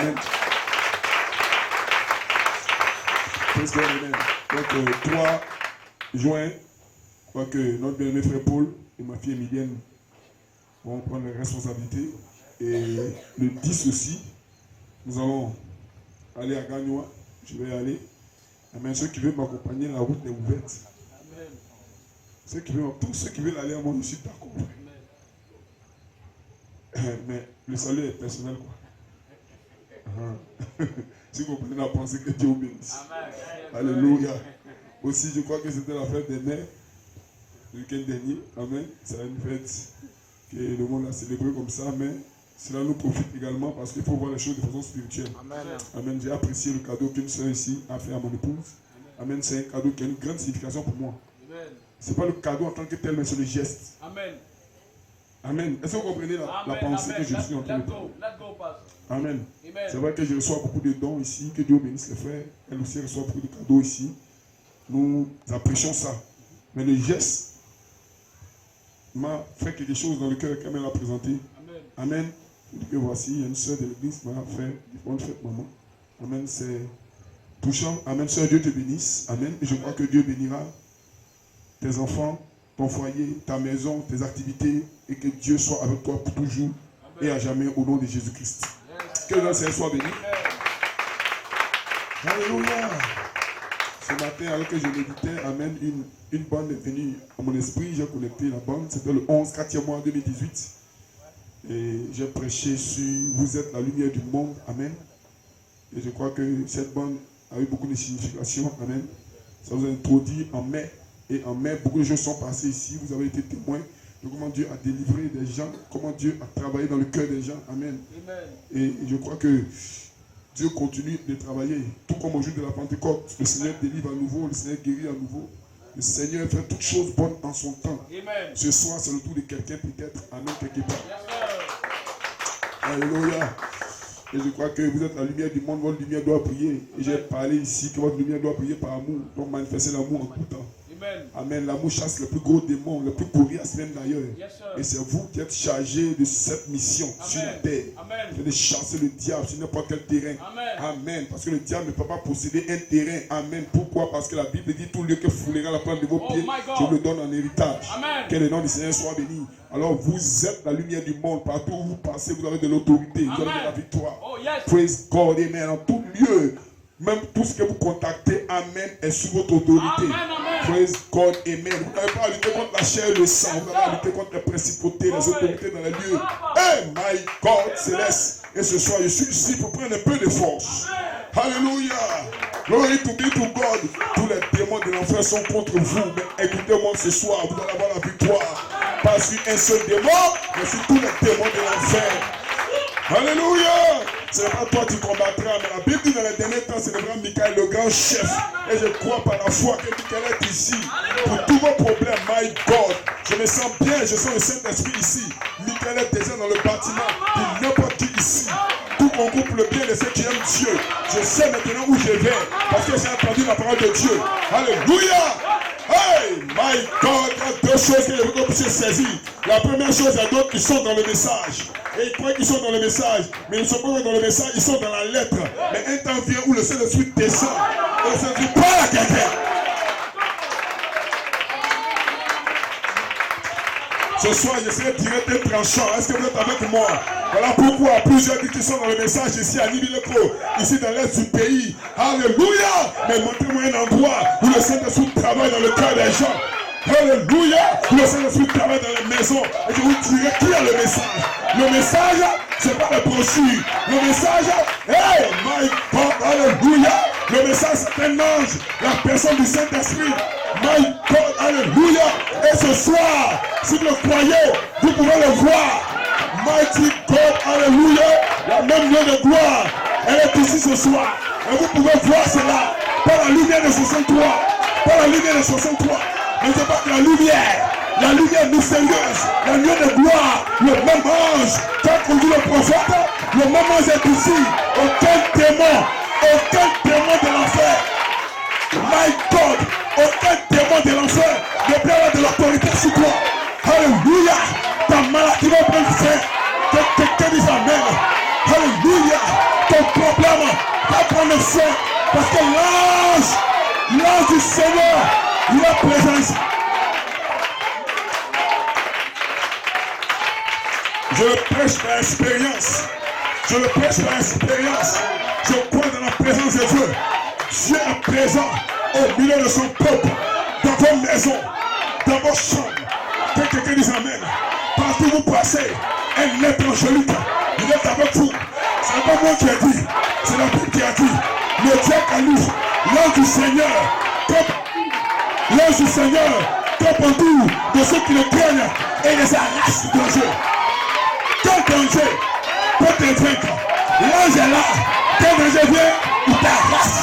Amen. Praise God, amen. Donc, 3 juin, je crois que notre bien-aimé frère Paul et ma fille Emilienne vont prendre les responsabilités. Et le 10 aussi, nous allons aller à Gagnois. Je vais y aller. Amen. Ceux qui veulent m'accompagner, la route est ouverte. Amen. Tous ceux qui veulent aller à moi, je suis d'accord. Mais le salut est personnel, quoi. Si vous comprenez la pensée, que Dieu vous bénisse. Alléluia. Aussi, je crois que c'était la fête des mères le week-end dernier. Amen. C'est une fête que le monde a célébrée comme ça, mais cela nous profite également parce qu'il faut voir les choses de façon spirituelle. Amen. Amen. J'ai apprécié le cadeau qu'une soeur ici a fait à mon épouse. Amen. C'est un cadeau qui a une grande signification pour moi. Ce n'est pas le cadeau en tant que tel, mais c'est le geste. Amen. Amen. Est-ce que vous comprenez la pensée que je suis en train de faire? Amen. C'est vrai que je reçois beaucoup de dons ici, que Dieu bénisse les frères. Elle aussi reçoit beaucoup de cadeaux ici. Nous apprécions ça. Mais le geste m'a fait quelque chose dans le cœur qu'elle m'a présenté. Amen. Et voici, il y a une soeur de l'église m'a fait bonne fête, maman. Amen. C'est touchant. Amen. Sœur, Dieu te bénisse. Amen. Et je crois que Dieu bénira tes enfants, ton foyer, ta maison, tes activités, et que Dieu soit avec toi pour toujours et à jamais au nom de Jésus-Christ. Que le Seigneur soit béni. Alléluia. Ce matin, alors que je méditais, amen, une bande est venue à mon esprit. J'ai connecté la bande. C'était le 11, 4e mois 2018. Et j'ai prêché sur vous êtes la lumière du monde. Amen. Et je crois que cette bande a eu beaucoup de signification. Amen. Ça vous a introduit en mai. Et en mai, beaucoup de choses sont passées ici. Vous avez été témoins de comment Dieu a délivré des gens, comment Dieu a travaillé dans le cœur des gens. Amen. Amen. Et je crois que Dieu continue de travailler. Tout comme au jour de la Pentecôte, le Seigneur délivre à nouveau, le Seigneur guérit à nouveau. Le Seigneur fait toutes choses bonnes en son temps. Amen. Ce soir, c'est le tour de quelqu'un peut-être. Amen, quelque part. Alléluia. Et je crois que vous êtes la lumière du monde, votre lumière doit briller. Et j'ai parlé ici que votre lumière doit briller par amour. Donc manifester l'amour en tout temps. Amen. L'amour chasse le plus gros démon, le plus coriace même d'ailleurs. Et c'est vous qui êtes chargé de cette mission sur la terre. C'est de chasser le diable sur n'importe quel terrain. Amen. Parce que le diable ne peut pas posséder un terrain. Amen. Pourquoi? Parce que la Bible dit tout lieu que foulera la plante de vos pieds, je le donne en héritage. Amen. Que le nom du Seigneur soit béni. Alors vous êtes la lumière du monde. Partout où vous passez, vous avez de l'autorité. Vous avez de la victoire. Praise God. Amen. En tout lieu. Même tout ce que vous contactez, amen, est sous votre autorité. Praise God, amen. Vous n'avez pas à lutter contre la chair et le sang. Vous n'avez pas à lutter contre les principautés, les autorités dans les lieux. Hey, my God, céleste. Et ce soir, je suis ici pour prendre un peu de force. Alléluia. Glory to be to God. Tous les démons de l'enfer sont contre vous. Mais écoutez-moi ce soir, vous allez avoir la victoire. Pas sur un seul démon, mais sur tous les démons de l'enfer. Alléluia. Ce n'est pas toi qui combattras, mais la Bible dit dans les derniers temps, c'est le grand Michael, le grand chef. Et je crois par la foi que Michael est ici. Pour tous vos problèmes, my God. Je me sens bien, je sens le Saint-Esprit ici. Michael est déjà dans le bâtiment. Pour n'importe qui ici. Tout mon groupe le bien de ceux qui aiment Dieu. Je sais maintenant où je vais. Parce que j'ai entendu la parole de Dieu. Alléluia. Hey, my God, il y a deux choses que je veux que vous puissiez saisir. La première chose, il y a d'autres qui sont dans le message. Et ils croient qu'ils sont dans le message. Mais ils ne sont pas dans le message, ils sont dans la lettre. Mais un temps vient où le Saint-Esprit descend. Et le Saint-Esprit parle à quelqu'un. Ce soir, je serai direct et tranchant. Est-ce que vous êtes avec moi? Voilà pourquoi plusieurs qui sont dans le message ici à Nibileko, ici dans l'est du pays. Alléluia! Mais montrez-moi un endroit où le Saint-Esprit travaille dans le cœur des gens. Alléluia! Où le Saint-Esprit travaille dans les maisons. Et je vous dirai qui a le message. Le message, c'est pas la brochure. Le message, hey, my God, alléluia! Le message, c'est un ange, la personne du Saint-Esprit. My God, alléluia! Et ce soir, si vous le croyez, vous pouvez le voir. Mighty God, alléluia! La même lieu de gloire, elle est ici ce soir. Et vous pouvez voir cela par la lumière de 63. Par la lumière de 63. Mais c'est pas que la lumière mystérieuse, la lumière de gloire, le même ange, quand on dit le prophète, le même ange est ici. Aucun démon de l'enfer. My God, aucun démon de l'enfer ne peut avoir de l'autorité sur toi. Alléluia. Ta maladie va prendre fin. Que quelqu'un dise amen. Alléluia. Ton prendre feu parce que l'ange du Seigneur, il est présent ici. Je le prêche par expérience. Je le prêche par expérience. Je crois dans la présence de Dieu. Dieu est présent au milieu de son peuple, dans vos maisons, dans vos chambres. Que quelqu'un dise amen. Partout où vous passez, un être angélique, il est avec vous. Ce n'est pas moi qui ai dit, c'est la Bible qui a dit. Le Dieu calife, l'ange du Seigneur, top en tout de ceux qui le craignent et les arrache du danger. Quel danger peut te vaincre? L'ange est là. Quel danger vient, il t'arrache.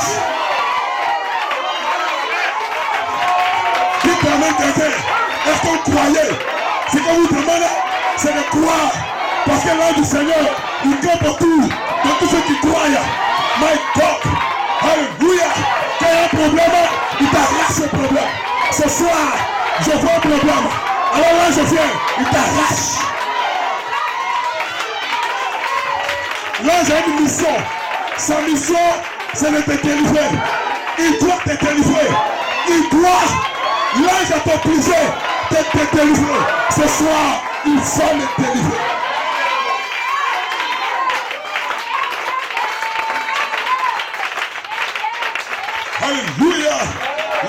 Qui permet quelqu'un? Est-ce que vous croyez? Ce que vous demandez, c'est de croire. Parce que l'ange du Seigneur, il campe partout de tous ceux qui croient. My God, alléluia. Quand il y a un problème, il t'arrache le problème. Ce soir, je vois un problème. Alors là, je viens, il t'arrache. L'ange a une mission. Sa mission, c'est de te délivrer. Il doit te délivrer. Il doit. L'ange a obligé de te délivrer. Ce soir, il faut le délivrer. Alléluia.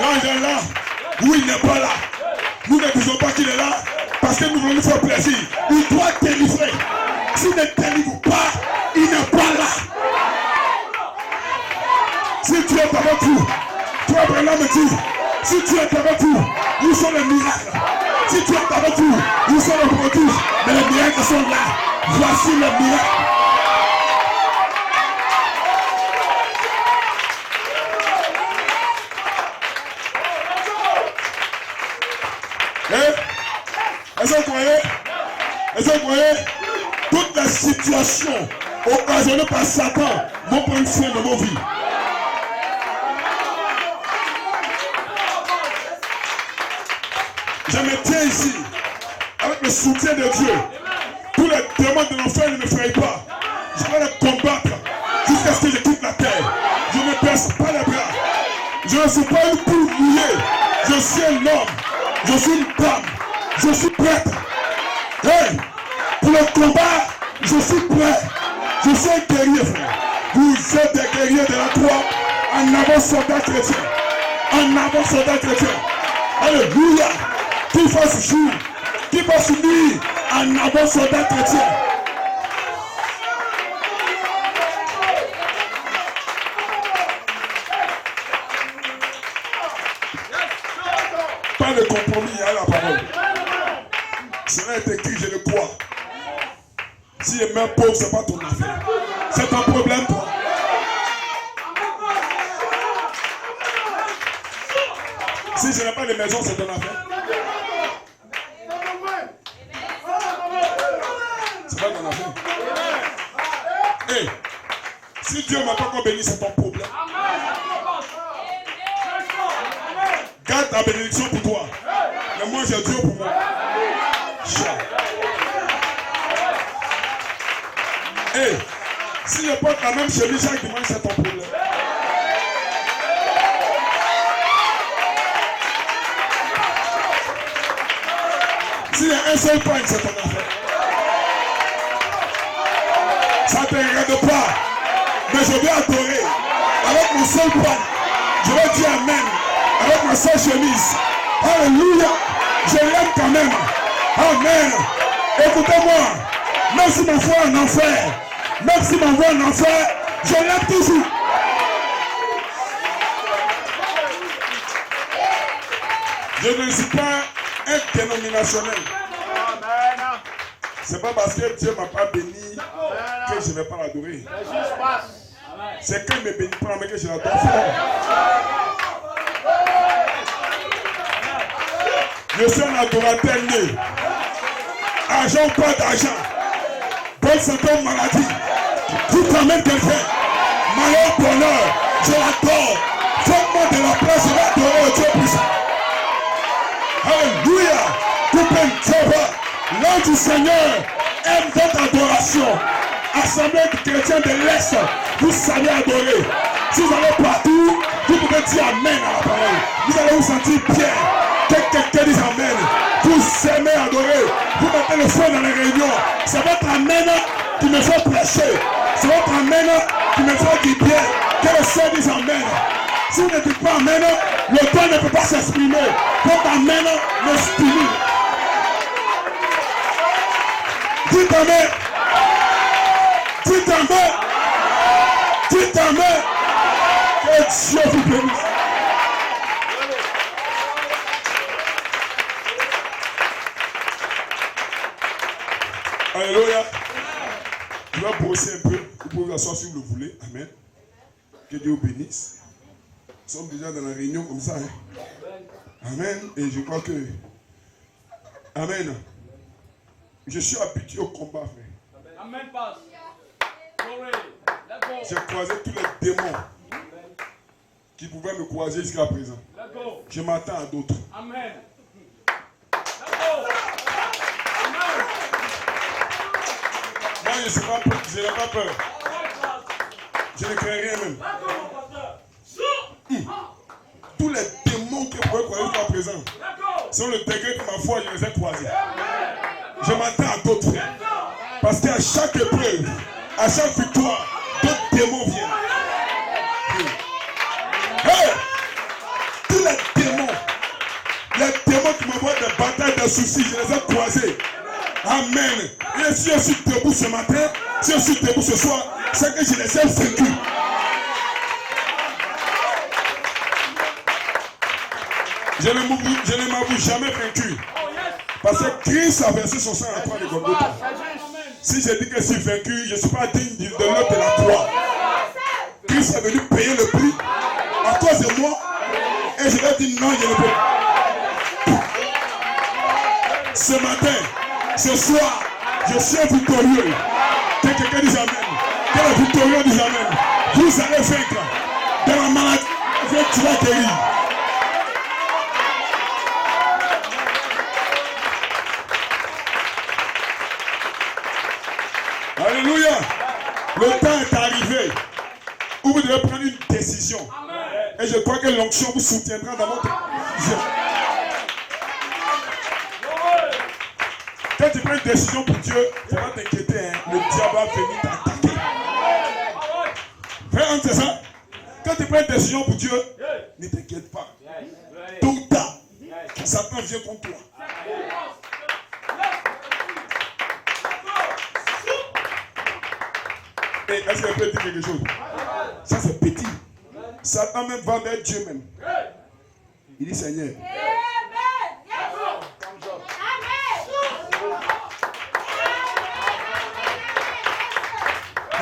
L'ange est là. Oui, il n'est pas là. Nous ne disons pas qu'il est là parce que nous voulons lui faire plaisir. Il doit délivrer. S'il ne délivre pas, il n'est pas là. Si tu es avec vous, toi, Abraham me dit, si tu es avec vous, où sont les miracles? Si tu es avec vous, où sont les prodiges? Mais les miracles sont là. Voici les miracles. Est-ce que vous croyez? Est-ce que vous croyez? Toutes les situations occasionnées par Satan vont prendre fin dans nos vies. Je me tiens ici avec le soutien de Dieu. Tous les démons de l'enfer ne me frayent pas. Je vais les combattre jusqu'à ce que je quitte la terre. Je ne baisse pas les bras. Je ne suis pas une poule mouillée. Je suis un homme. Je suis une femme. Je suis prête. Hey, pour le combat, je suis prêt. Je suis un guerrier, frère. Vous êtes des guerriers de la croix. En avant, soldat chrétien. En avant, soldat chrétien. Alléluia. Qui fasse jour. Qui va s'unir en avant, soldat chrétien. Pas de compromis à la parole. Cela est écrit, je le crois. Si les mains pauvres, ce n'est pas ton affaire. C'est un problème, toi. Si je n'ai pas de maison, c'est ton affaire. C'est pas ton affaire. Hey, si Dieu ne m'a pas encore béni, c'est ton problème. Garde ta bénédiction pour toi. Mais moi, j'ai Dieu pour moi. Hey, si je porte la même chemise chaque dimanche, c'est ton problème. S'il y a un seul pain, c'est ton affaire. Ça ne te regarde pas. Mais je vais adorer. Avec mon seul pain, je vais dire Amen. Avec ma seule chemise. Alléluia. Je l'aime quand même. Amen. Écoutez-moi. Même si m'envoie en enfer, même si m'envoie en enfer, je l'aime toujours. Je ne suis pas un dénominationnel. C'est pas parce que Dieu ne m'a pas béni que je ne vais pas l'adorer. C'est qu'il ne me bénit pas mais que je l'adore. Je suis un adorateur né. Argent ou pas d'argent. Bonne santé ou maladie. Tout amène quelqu'un. Malheur, bonheur. Je l'adore. Faites-moi de la place, je vais adorer Dieu puissant. Alléluia. L'ange du Seigneur aime votre adoration. Assemblée de chrétiens de l'Est, vous savez adorer. Si vous allez partout, vous pouvez dire Amen à la parole. Vous allez vous sentir bien. Quelqu'un dise Amen. Vous aimez adorer. Vous mettez le feu dans les réunions. C'est votre Amen qui me fait prêcher. C'est votre Amen qui me fait du bien. Que le Seigneur dise Amen. Si vous ne dites pas Amen, le temps ne peut pas s'exprimer. Votre Amen me stimule. Dites Amen. Dites Amen. Dites Amen. Que Dieu vous bénisse. Alléluia. Je vais brosser un peu. Vous pouvez vous asseoir si vous le voulez. Amen. Que Dieu vous bénisse. Nous sommes déjà dans la réunion comme ça. Hein? Amen. Et je crois que... Amen. Je suis habitué au combat, frère. Amen. J'ai croisé tous les démons qui pouvaient me croiser jusqu'à présent. Je m'attends à d'autres. Amen. Moi, je n'ai pas peur. Je ne crains rien même. Tous les démons que vous pouvez croiser jusqu'à présent sont le degré de ma foi, je les ai croisés. Je m'attends à d'autres, frères. Parce qu'à chaque épreuve, à chaque victoire, d'autres démons viennent. Hey! Tous les démons qui m'envoient des batailles, des soucis, je les ai croisés. Amen. Et si je suis debout ce matin, si je suis debout ce soir, c'est que je les ai vaincus. Je ne m'avoue jamais vaincu. Parce que Christ a versé son sang à la croix de Golgotha. Si je dis que je suis vaincu, je ne suis pas digne de l'œuvre de la croix. Christ est venu payer le prix à cause de moi. Et je lui ai dit non, je ne peux pas. Ce matin, ce soir, je suis victorieux. Que quelqu'un dise Amen. Que le victorieux dise Amen. Vous allez vaincre. Dans la maladie, tu vas guérir. Alléluia. Le temps est arrivé où vous devez prendre une décision. Et je crois que l'onction vous soutiendra dans votre vision. Quand tu prends une décision pour Dieu, il ne faut pas t'inquiéter. Hein. Le diable va venir t'attaquer. Frère, c'est ça? Quand tu prends une décision pour Dieu, ne t'inquiète pas. Tôt ou tard, Satan vient contre toi. Et est-ce qu'elle peut dire quelque chose? Ça c'est petit. Satan même va vers Dieu même. Il dit Seigneur.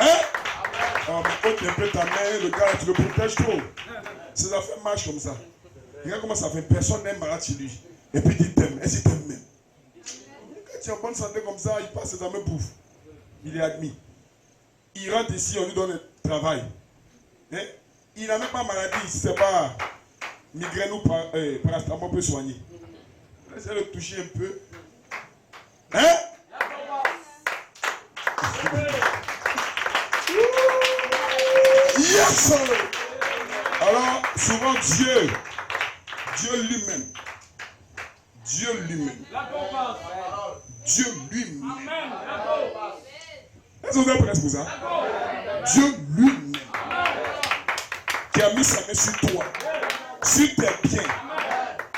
Hein? Oh, mais quand tu peux ta main, le gars, tu le protèges trop. Ces affaires marchent comme ça. Regarde comment ça fait. Personne n'aime malade chez lui. Et puis il t'aime. Est-ce qu'il t'aime même? Quand tu es en bonne santé comme ça, il passe ses amis bouffe. Il est admis. Il rentre ici, on lui donne le travail. Hein? Il n'a même pas maladie, c'est pas migraine ou paracétamol peut soigner. Laissez le toucher un peu. Hein? Yes! Alors, souvent Dieu lui-même. Dieu lui-même. Est-ce que vous êtes prêts pour ça? Dieu lui-même qui a mis sa main sur toi, sur tes biens,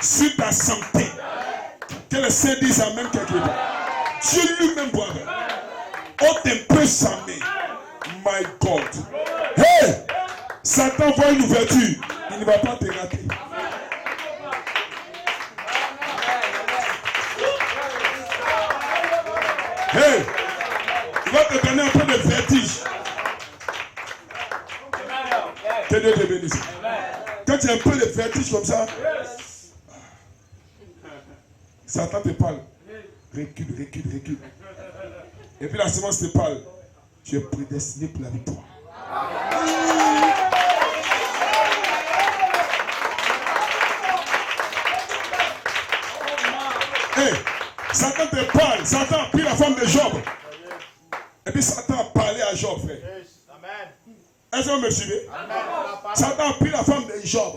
sur ta santé. Que le Seigneur dise Amen quelque part. Dieu lui-même boit. Ôte un peu sa main. My God. Hey! Satan voit une ouverture. Il ne va pas te rater. Hey! Il va te donner un peu de vertige. Que Dieu te bénisse. Quand tu as un peu de vertige comme ça, Satan te parle. Recule, recule, recule. Et puis la semence te parle. Tu es prédestiné pour la victoire. Hey, Satan te parle. Satan a pris la femme de Job. Et puis Satan a parlé à Job, frère. Est-ce que vous me suivez? Satan a pris la femme de Job.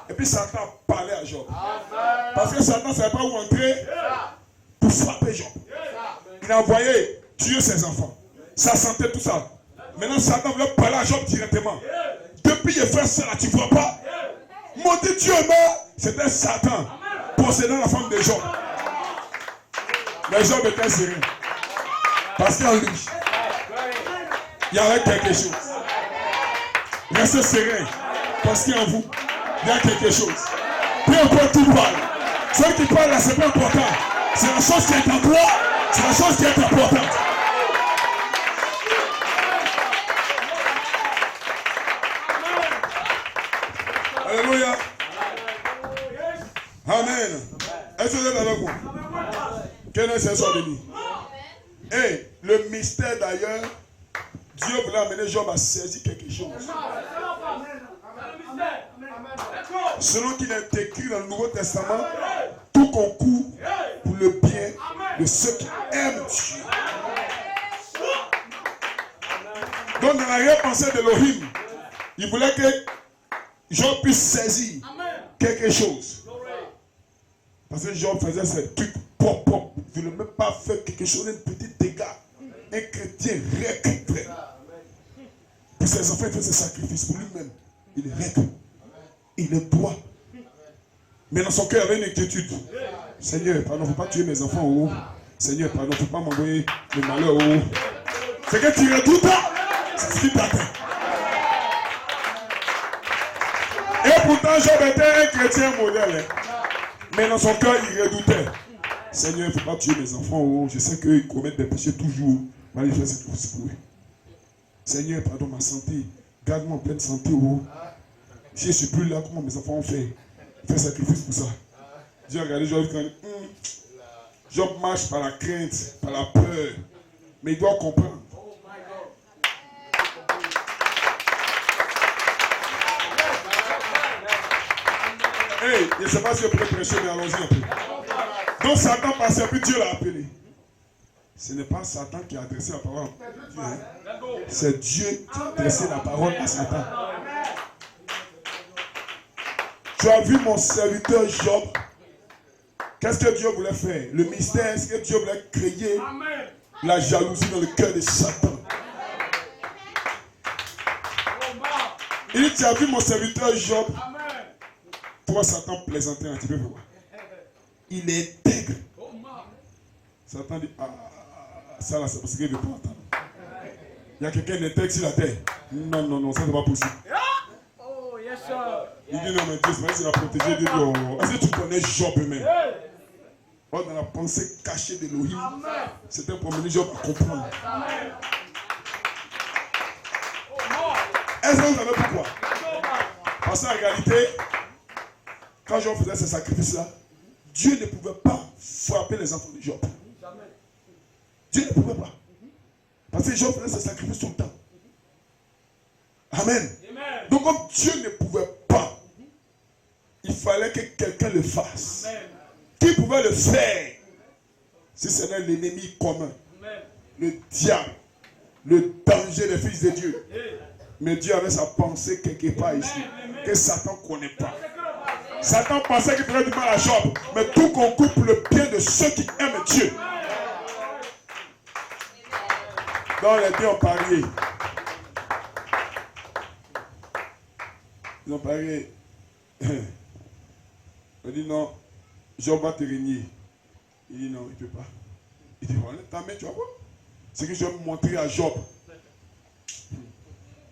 Et puis Satan a parlé à Job. Parce que Satan ne savait pas où entrer pour frapper Job. Il a envoyé tuer ses enfants. Ça sentait tout ça. Maintenant Satan voulait parler à Job directement. Depuis les frères là, tu ne vois pas. Maudit Dieu est mort. C'était Satan possédant la femme de Job. Mais Job était serein. Parce qu'en lui, il y avait quelque chose. Restez serein. Parce qu'en vous, il y a quelque chose. Peu importe qui parle. Ceux qui parlent là, c'est pas important. C'est la chose qui est en toi. C'est la chose qui est importante. Alléluia. Amen. Est-ce que vous êtes avec moi? Quel est ce soir de nuit? Et le mystère d'ailleurs, Dieu voulait amener Job à saisir quelque chose. Selon qu'il est écrit dans le Nouveau Testament, tout concourt pour le bien de ceux qui aiment Dieu. Donc dans l'arrière-pensée d'Elohim, il voulait que Job puisse saisir quelque chose. Parce que Job faisait ces trucs propres. Il ne voulait même pas faire quelque chose, un petit dégât. Un chrétien récupéré. Pour ses enfants, il fait ses sacrifices. Pour lui-même, il règle. Il le doit. Mais dans son cœur, il y avait une inquiétude. Seigneur, pardon, il ne faut pas tuer mes enfants. Oh. Seigneur, pardon, il ne faut pas m'envoyer le malheur. Oh. C'est que tu redoutes. C'est ce qui t'atteint. Et pourtant, Job était un chrétien modèle. Mais dans son cœur, il redoutait. Seigneur, il ne faut pas tuer mes enfants. Oh. Je sais qu'ils commettent des péchés toujours. Mais il fait cette chose pour eux. Seigneur, pardon ma santé. Garde-moi en pleine santé. Oh. Si je ne suis plus là, comment mes enfants ont fait? Fait sacrifice pour ça. Dieu a regardé Job quand Job marche par la crainte, par la peur. Mais il doit comprendre. Hey, je ne sais pas si je peux prêcher, mais allons-y un peu. Donc Satan passait, puis Dieu l'a appelé. Ce n'est pas Satan qui a adressé la parole à Dieu. Hein? C'est Dieu qui a adressé la parole à Satan. Tu as vu mon serviteur Job. Qu'est-ce que Dieu voulait faire? Le mystère, est-ce que Dieu voulait créer la jalousie dans le cœur de Satan? Il dit, tu as vu mon serviteur Job. Pourquoi Satan plaisantait un petit peu? Il est intègre. Satan dit, ça là, c'est parce qu'il ne veut pas entendre. Il y a quelqu'un d'intègre sur la terre. Non, non, non, ça n'est pas possible. Il dit non, mais Dieu, c'est vrai qu'il a protégé Dieu. Est-ce que tu connais Job même? Dans la pensée cachée d'Elohim, c'était pour mener Job à comprendre. Est-ce que vous savez pourquoi? Parce qu'en réalité, quand Job faisait ces sacrifices-là, Dieu ne pouvait pas frapper les enfants de Job. Dieu ne pouvait pas. Parce que Job faisait ses sacrifices tout le temps. Amen. Donc comme Dieu ne pouvait pas, il fallait que quelqu'un le fasse. Amen. Qui pouvait le faire? Si ce n'est l'ennemi commun, le diable, le danger des fils de Dieu. Mais Dieu avait sa pensée quelque part ici, que Satan ne connaît pas. Satan pensait qu'il ferait du mal à Job, mais tout concourt pour le bien de ceux qui aiment Dieu. Donc les deux ont parié. Ils ont parié. On dit non, Job va te régner. Il dit non, il ne peut pas. Il dit, voilà, ta main, tu vas voir. C'est que je vais montrer à Job.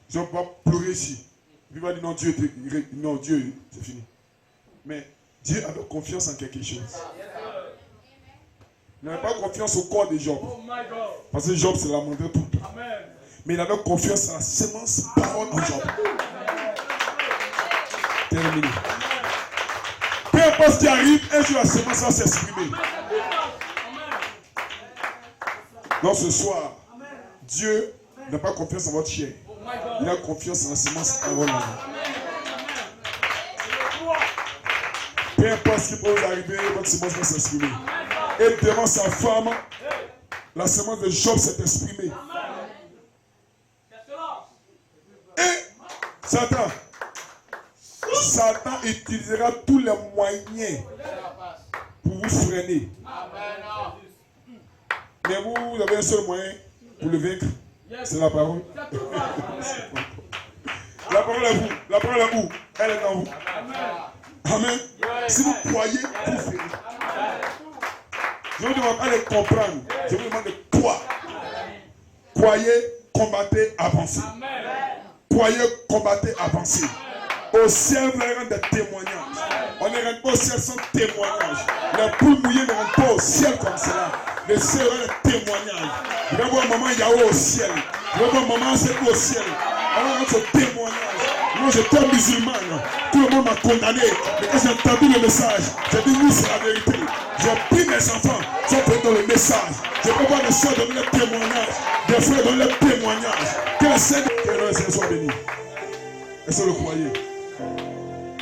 Job va pleurer ici. Il va dire non, Dieu, non, Dieu, c'est fini. Mais Dieu avait confiance en quelque chose. Il n'avait pas confiance au corps de Job. Parce que Job se lamentait tout le temps. Mais il avait confiance en la semence parole en Job. Terminé. Peu importe ce qui arrive, un jour la semence va s'exprimer. Donc ce soir, Dieu n'a pas confiance en votre chair. Il a confiance en la semence parole en vous. Peu importe ce qui peut vous arriver, votre semence va s'exprimer. Et devant sa femme, la semence de Job s'est exprimée. Et Satan, Satan utilisera tous les moyens pour vous freiner. Mais vous avez un seul moyen pour le vaincre. C'est la parole. La parole est vous. La parole est vous. Elle est en vous. Amen. Si vous croyez, vous ferez. Je vous demande à les comprendre. Je vous demande de croire. Croyez, combattez, avancez. Croyez, combattez, avancez. Au ciel, vous allez rendre des témoignages. On ne rentre pas au ciel sans témoignage. Les poules mouillées ne rentrent pas au ciel comme cela. Les ciel est un témoignage. Vous allez voir maman Yahweh au ciel. Vous allez voir maman Sekou au ciel. On va rendre ce témoignage. Moi j'étais musulman. Tout le monde m'a condamné. Mais quand j'ai entendu le message, j'ai dit oui, c'est la vérité. J'ai pris mes enfants, sont pris dans le message. Je peux voir les soeurs donner le témoignage. Des frères donner le témoignage. Que le Seigneur soit béni. Est-ce que vous le croyez?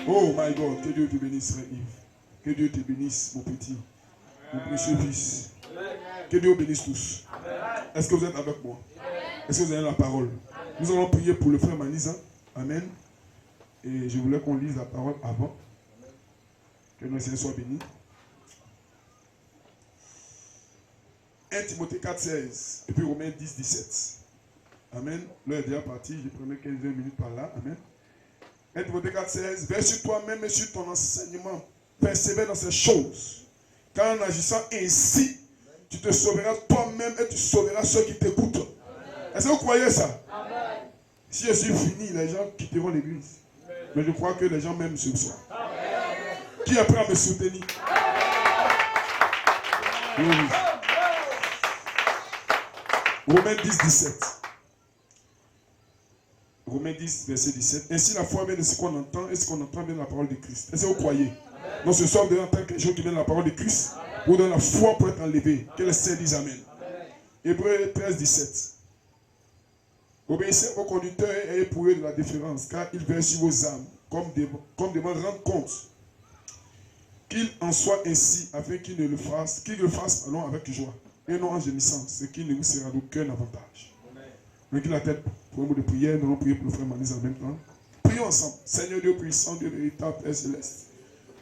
Oh my God, que Dieu te bénisse, frère Yves. Que Dieu te bénisse, mon petit, mon précieux fils. Que Dieu bénisse tous. Est-ce que vous êtes avec moi? Est-ce que vous avez la parole? Nous allons prier pour le frère Manisa. Amen. Et je voulais qu'on lise la parole avant. Que notre Seigneur soit béni. 1 Timothée 4,16 et puis Romains 10,17. Amen. L'heure est déjà partie. Je prenais 15-20 minutes par là. Amen. 1 Timothée 4,16. Veille sur toi-même et sur ton enseignement. Persévère dans ces choses. Car en agissant ainsi, tu te sauveras toi-même et tu sauveras ceux qui t'écoutent. Est-ce que vous croyez ça? Amen. Si je suis fini, les gens quitteront l'église. Mais je crois que les gens m'aiment ce soir. Amen. Qui est prêt à me soutenir? Oui. Romains 10, 17. Romains 10, verset 17. Ainsi la foi vient de ce qu'on entend et ce qu'on entend vient de la parole de Christ. Est-ce que vous croyez? Amen. Donc ce soir, vous devez entendre quelque chose qui vient de la parole de Christ. Pour donner la foi pour être enlevé. Que le Seigneur dise Amen. Hébreux 13, 17. Obéissez à vos conducteurs et ayez pour eux de la déférence, car ils veillent sur vos âmes, comme devant rendre compte. Qu'il en soit ainsi, afin qu'ils le fassent avec joie, et non en gémissant, ce qui ne vous sera d'aucun avantage. Levez la tête pour un mot de prière, nous allons prier pour le frère Manis en même temps. Prions ensemble. Seigneur Dieu puissant, Dieu véritable, Père céleste.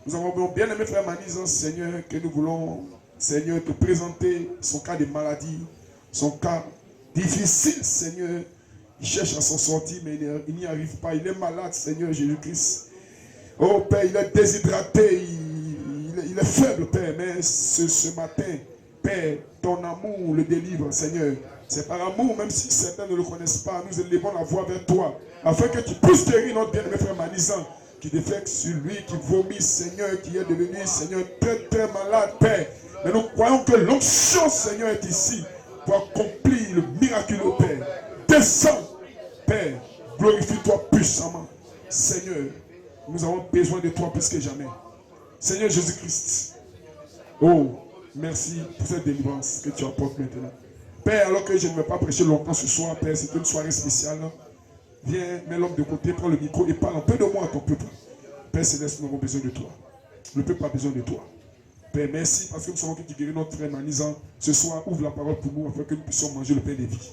Nous avons bien aimé frère Manis, Seigneur, que nous voulons, Seigneur, te présenter son cas de maladie, son cas difficile, Seigneur. Il cherche à s'en sortir, mais il n'y arrive pas. Il est malade, Seigneur Jésus-Christ. Oh Père, il est déshydraté, il est faible, Père. Mais ce matin, Père, ton amour le délivre, Seigneur. C'est par amour, même si certains ne le connaissent pas, nous élevons la voix vers toi, afin que tu puisses guérir notre bien-aimé frère Manisan, qui défecte sur lui, qui vomit, Seigneur, qui est devenu, Seigneur, très très malade, Père. Mais nous croyons que l'onction, Seigneur, est ici pour accomplir le miraculeux, Père. Descends, Père, glorifie-toi puissamment. Seigneur, nous avons besoin de toi plus que jamais. Seigneur Jésus-Christ, oh, merci pour cette délivrance que tu apportes maintenant. Père, alors que je ne vais pas prêcher longtemps ce soir, Père, c'est une soirée spéciale. Viens, mets l'homme de côté, prends le micro et parle un peu de moi à ton peuple. Père Céleste, nous avons besoin de toi. Le peuple a besoin de toi. Père, merci parce que nous savons que tu guéris notre frère Manisan. Ce soir, ouvre la parole pour nous afin que nous puissions manger le pain des vies.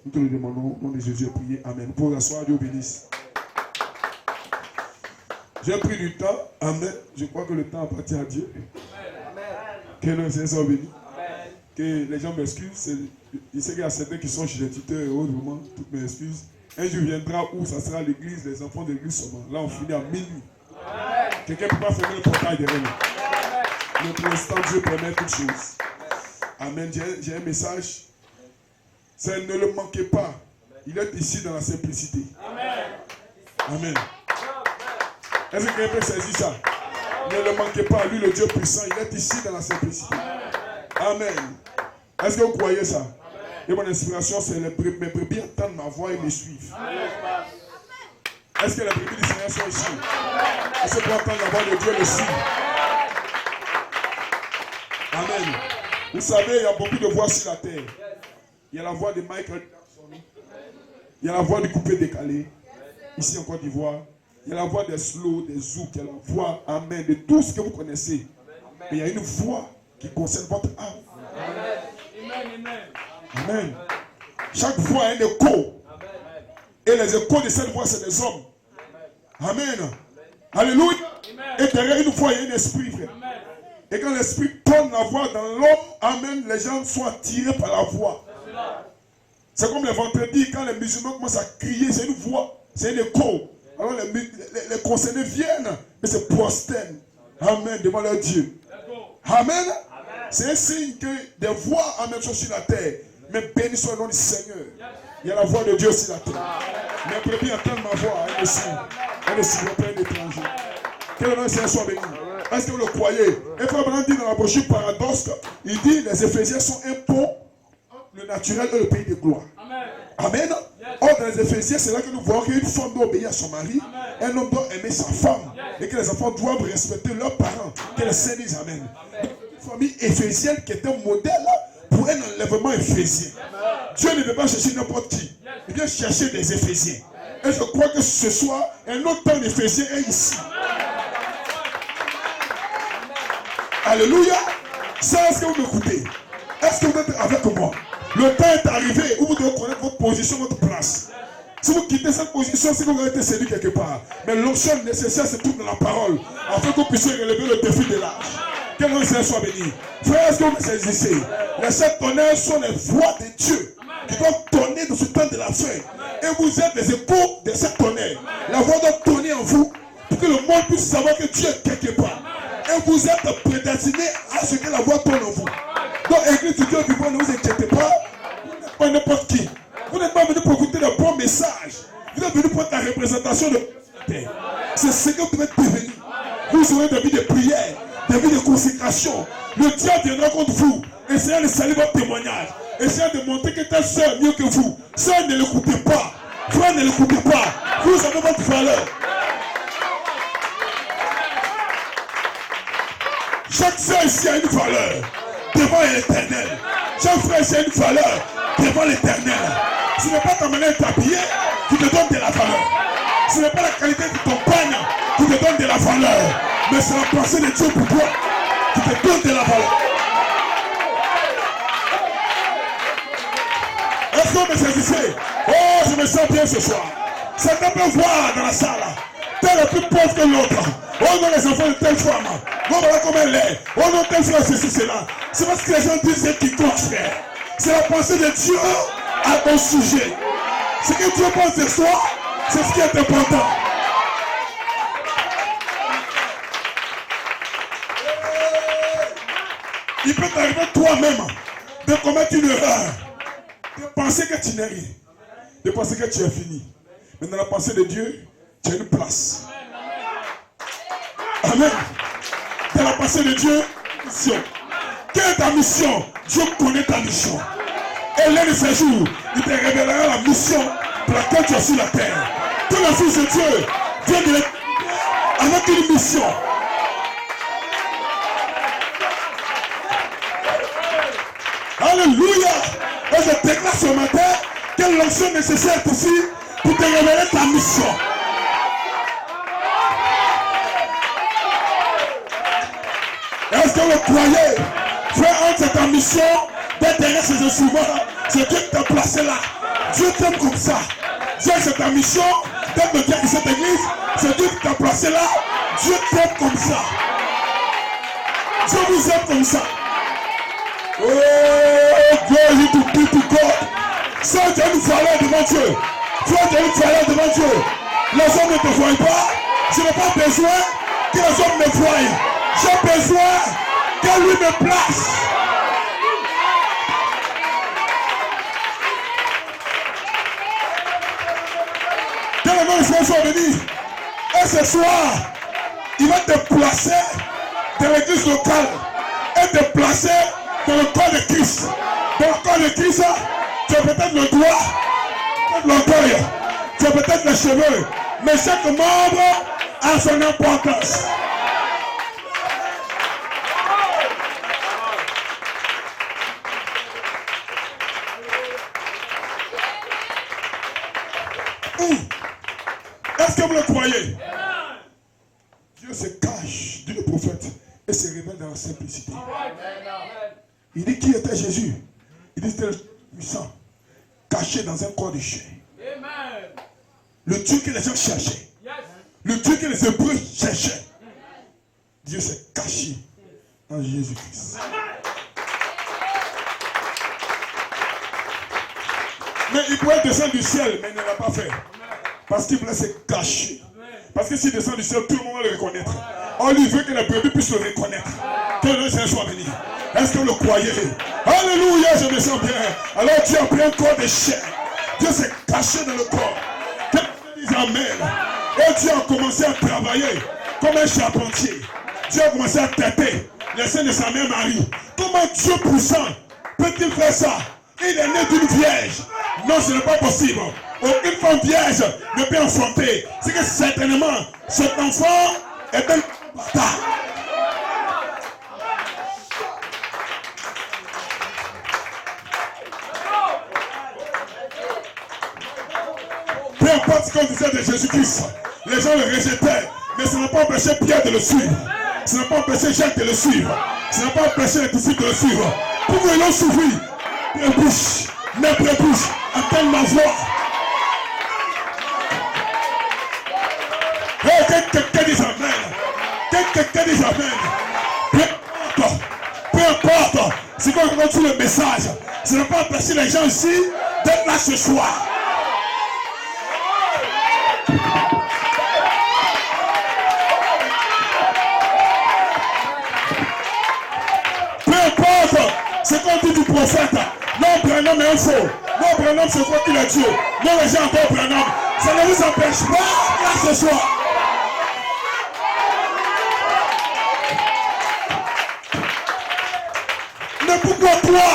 Nous te le demandons, au nom de Jésus, et prier. Amen. Pour la soirée, Dieu bénisse. J'ai pris du temps. Amen. Je crois que le temps appartient à Dieu. Amen. Que le Seigneur soit béni. Que les gens m'excusent. Je sais qu'il y a certains qui sont chez les tuteurs et autres, vraiment, toutes mes excuses. Un jour viendra où ça sera l'église, les enfants de l'église seulement. Là, on finit à minuit. Quelqu'un ne peut pas fermer le portail derrière nous. Mais pour l'instant, Dieu permet toutes choses. Amen. J'ai un message. Ça ne le manquez pas. Il est ici dans la simplicité. Amen. Est-ce que quelqu'un peut saisir ça? Ne le manquez pas. Lui, le Dieu puissant, il est ici dans la simplicité. Amen. Est-ce que vous croyez ça? Et mon inspiration, c'est mes brebis entendent ma voix et me suivent. Est-ce que les brebis du Seigneur sont ici? Est-ce que pour entendre la voix de Dieu le suivent? Amen. Vous savez, il y a beaucoup de voix sur la terre. Il y a la voix de Michael Jackson. Il y a la voix du coupé décalé. Ici en Côte d'Ivoire. Il y a la voix des slow, des zouk. Il y a la voix, amen, de tout ce que vous connaissez. Mais il y a une voix qui concerne votre âme. Amen. Chaque voix a un écho. Et les échos de cette voix, c'est des hommes. Amen. Alléluia. Et derrière, une fois, il y a un esprit, frère. Et quand l'esprit tourne la voix dans l'homme, amen, les gens sont attirés par la voix. C'est comme le vendredi, quand les musulmans commencent à crier, c'est une voix, c'est un écho. Alors les concernés viennent et se prosternent. Amen, devant leur Dieu. Amen. C'est un signe que des voix amènent sur la terre. Mais béni soit le nom du Seigneur. Il y a la voix de Dieu sur la terre. Mais brebis entendent ma voix, elle ne suit pas un étranger. Que le nom du Seigneur soit béni. Est-ce que vous le croyez? Et Frère Branham dit dans la brochure Paradoxe, il dit les Éphésiens sont un pont entre le naturel et le pays de gloire. Amen. Or, dans les Éphésiens, c'est là que nous voyons qu'une femme doit obéir à son mari, un homme doit aimer sa femme, et que les enfants doivent respecter leurs parents. Que les saints disent Amen. Une famille éphésienne qui est un modèle pour un enlèvement éphésien. Dieu ne veut pas chercher n'importe qui. Il vient chercher des Éphésiens. Et je crois que ce soir, un autre temps d'Éphésien est ici. Alléluia. Ça, est-ce que vous m'écoutez? Est-ce que vous êtes avec moi? Le temps est arrivé où vous devez connaître votre position, votre place. Si vous quittez cette position, c'est que vous avez été séduit quelque part. Mais l'onction nécessaire se trouve dans la parole, afin que vous puissiez relever le défi de l'âge. Que le Seigneur soit béni. Frère, est-ce que vous me saisissez? Les sept tonnerres sont les voix de Dieu qui doivent tonner dans ce temps de la fin. Et vous êtes les échos de sept tonnerres. La voix doit tonner en vous pour que le monde puisse savoir que Dieu est quelque part. Et vous êtes prédestinés à ce que la voix tourne en vous. Donc, Église du Dieu vivant, ne vous inquiétez pas. Vous n'êtes pas n'importe qui. Vous n'êtes pas venu pour écouter de bons messages. Vous êtes venu pour la représentation de la terre. C'est ce que vous devez devenir. Vous aurez des vies de prière, des vies de consécration. Le diable viendra contre vous, essayant de salir votre témoignage, essayant de montrer que ta soeur est mieux que vous. Soeur, ne l'écoutez pas. Frère, ne l'écoutez pas. Vous avez votre valeur. Chaque soeur ici a une valeur devant l'Éternel. Chaque frère ici a une valeur devant l'Éternel. Ce n'est pas ta manière d'habiller qui te donne de la valeur. Ce n'est pas la qualité de ton pagne qui te donne de la valeur. Mais c'est la pensée de Dieu pour toi qui te donne de la valeur. Est-ce que vous me saisissez? Oh, je me sens bien ce soir. Certains peuvent voir dans la salle. Tel est plus pauvre que l'autre. Oh non, les enfants de telle femme. Oh voilà comment elle est. Oh non, tel frère, ceci, cela. C'est parce que les gens disent c'est qui compte, frère. C'est la pensée de Dieu à ton sujet. Ce que Dieu pense de toi, c'est ce qui est important. Il peut t'arriver toi-même de commettre une erreur, de penser que tu n'es rien, de penser que tu es fini. Mais dans la pensée de Dieu, tu as une place. Amen. Dans la pensée de Dieu, mission. Quelle est ta mission? Dieu connaît ta mission. Et l'un de ces jours, il te révélera la mission pour laquelle tu es sur la terre. Tous les fils de Dieu viennent de l'éternel avec une mission. Alléluia. Et je déclare ce matin que l'onction nécessaire est ici pour te révéler ta mission. Est-ce que vous croyez? Frère, c'est ta mission d'être derrière ces instruments. C'est Dieu qui t'a placé là. Dieu t'aime comme ça. Dieu, c'est ta mission d'être le Dieu de cette église. C'est Dieu qui t'a placé là. Dieu t'aime comme ça. Dieu vous aime comme ça. Oh, glory to be to God. Ça, tu as une valeur devant Dieu. Tu as une valeur devant Dieu. Les hommes ne te voient pas. Je n'ai pas besoin que les hommes me voient. J'ai besoin que lui me place. Que le nom de Jésus soit béni. Et ce soir, il va te placer dans l'église locale et te placer dans le corps de Christ. Dans le corps de Christ, tu as peut-être le doigt, peut-être l'orgueil, tu as peut-être les cheveux, mais chaque membre a son importance. Est-ce que vous le croyez? Dieu se cache, dit le prophète, et se révèle dans la simplicité. Il dit qui était Jésus? Il dit c'était le puissant, caché dans un corps de chair. Le Dieu que les gens cherchaient Le Dieu que les Hébreux cherchaient. Dieu s'est caché en Jésus-Christ. Mais il pouvait descendre du ciel, mais il ne l'a pas fait. Parce qu'il voulait se cacher. Parce que s'il descend du ciel, tout le monde va le reconnaître. On lui veut que les brebis puissent le reconnaître. Que le Seigneur soit béni. Est-ce que vous le croyez? Alléluia, je me sens bien. Alors Dieu a pris un corps de chair. Dieu s'est caché dans le corps. Quelqu'un dit amen. Et Dieu a commencé à travailler comme un charpentier. Dieu a commencé à tâter les seins de sa mère Marie. Comment Dieu puissant peut-il faire ça? Il est né d'une vierge. Non, ce n'est pas possible. Aucune femme vierge ne peut enfanter. C'est que certainement, cet enfant est un bâtard. Peu importe ce qu'on disait de Jésus-Christ, les gens le rejetaient. Mais ça n'a pas empêché Pierre de le suivre. Ça n'a pas empêché Jacques de le suivre. Ça n'a pas empêché les disciples de le suivre. Pourquoi ils l'ont suivi? Prébouche, mes prébouches, attends ma voix. Oh, que quelqu'un dise amen. Que quelqu'un dise amen. Peu importe si on entend le message, ça n'a pas empêché les gens ici d'être là ce soir. Peu importe ce qu'on dit du prophète. Non, Branham est un faux. Non, Branham se croit qu'il est Dieu. Non, les gens encore Branham. Ça ne vous empêche pas là ce soir. Mais pourquoi toi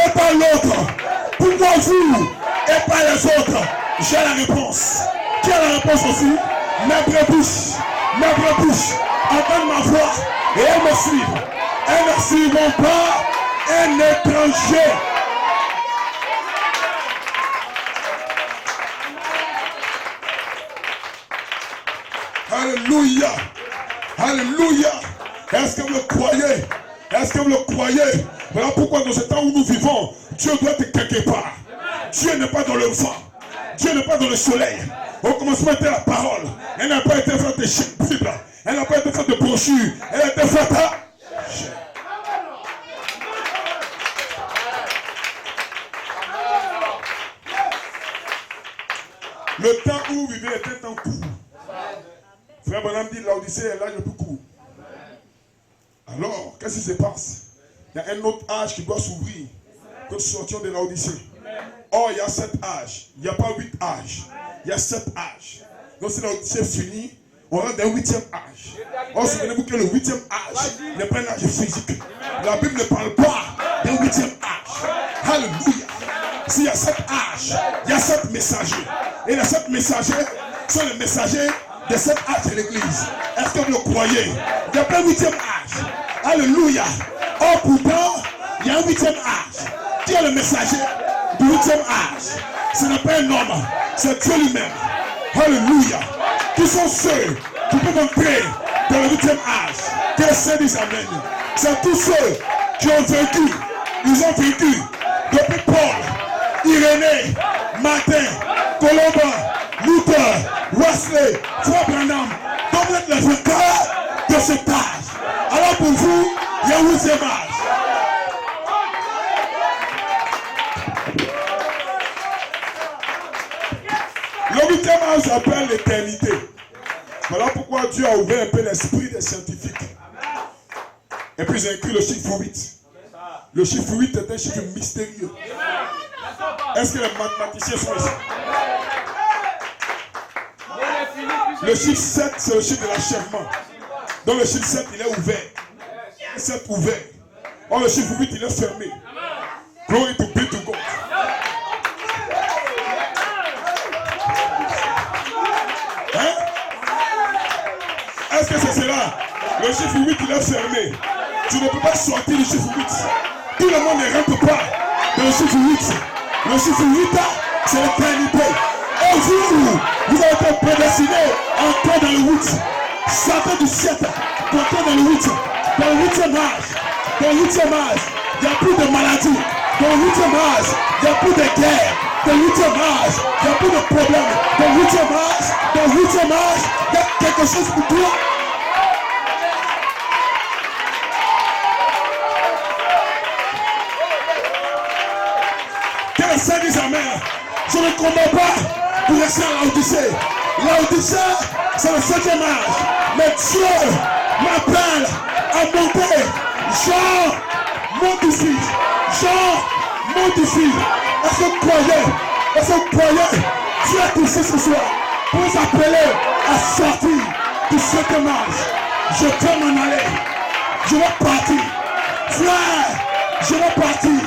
et pas l'autre? Pourquoi vous et pas les autres? J'ai la réponse. Qui a la réponse aussi? Mes brebis, entendent ma voix et elles me suivent. Elles ne suivront pas un étranger. Alléluia. Alléluia. Est-ce que vous le croyez? Est-ce que vous le croyez? Voilà pourquoi dans ce temps où nous vivons, Dieu doit être quelque part. Dieu n'est pas dans le vent. Dieu n'est pas dans le soleil. Au commencement était la parole. Elle n'a pas été faite de Bible. Elle n'a pas été faite de brochures. Elle a été faite à... Le temps où vous vivez est un temps court. Frère Branham dit l'Odyssée est l'âge le plus court. Alors, qu'est-ce qui se passe? Il y a un autre âge qui doit s'ouvrir que nous sortions de l'Odyssée. Or, il y a 7 âges. Il n'y a pas 8 âges. Il y a 7 âges. Donc, si l'Odyssée finit, on rentre dans le 8e âge. Or, souvenez-vous que le 8e âge n'est pas un âge physique. La Bible ne parle pas d'un 8e âge. Alléluia. S'il y a 7 âges, il y a 7 messagers. Et les 7 messagers sont les messagers de 7 âges de l'église. Est-ce que vous le croyez? Il n'y a pas un 8e âge. Alléluia. Or, pourtant, il y a un 8e âge. Qui est le messager du 8e âge? Ce n'est pas un homme, c'est Dieu lui-même. Alléluia. Qui sont ceux qui peuvent entrer dans le 8e âge? Que le Seigneur dise amen. C'est tous ceux qui ont vécu. Ils ont vécu depuis Paul, Irénée, Martin, Colomba, Luther, Wesley, Frère Branham. Donc vous êtes les vainqueurs de cet âge. Alors pour vous, il y a un 8e âge. Le 8e âge s'appelle l'éternité. Voilà pourquoi Dieu a ouvert un peu l'esprit des scientifiques. Et puis j'ai écrit le chiffre 8. Le chiffre 8 est un chiffre mystérieux. Est-ce que les mathématiciens sont ici? Le chiffre 7, c'est le chiffre de l'achèvement. Donc le chiffre 7, il est ouvert. Le 7 ouvert. Or le chiffre 8, il est fermé. Glory to be to God. Hein? Est-ce que c'est cela? Le chiffre 8, il est fermé. Tu ne peux pas sortir du chiffre 8. Tout le monde ne rentre pas dans le chiffre 8. Le chiffre 8, c'est l'éternité. Et vous avez été prédestinés à entrer dans le 8. Satan du 7, entrer dans le 8. Dans le 8e âge. Dans le 8e âge, il n'y a plus de maladie. Dans le 8e âge, il n'y a plus de guerre. Dans le 8e âge, il n'y a plus de problème. Dans le 8e âge, dans Ton 8e âge, il y a quelque chose pour toi. Que le Seigneur dise amen. Je ne combats pas pour rester à l'Odyssée. L'Odyssée, c'est le 7e âge. Mais Dieu m'appelle à monter. Jean, modifie. Jean, modifie. Est-ce que vous croyez? Est-ce que vous croyez? Dieu est touché ce soir pour vous appeler à sortir du 7e âge. Je peux m'en aller. Je vais partir. Frère, je vais partir.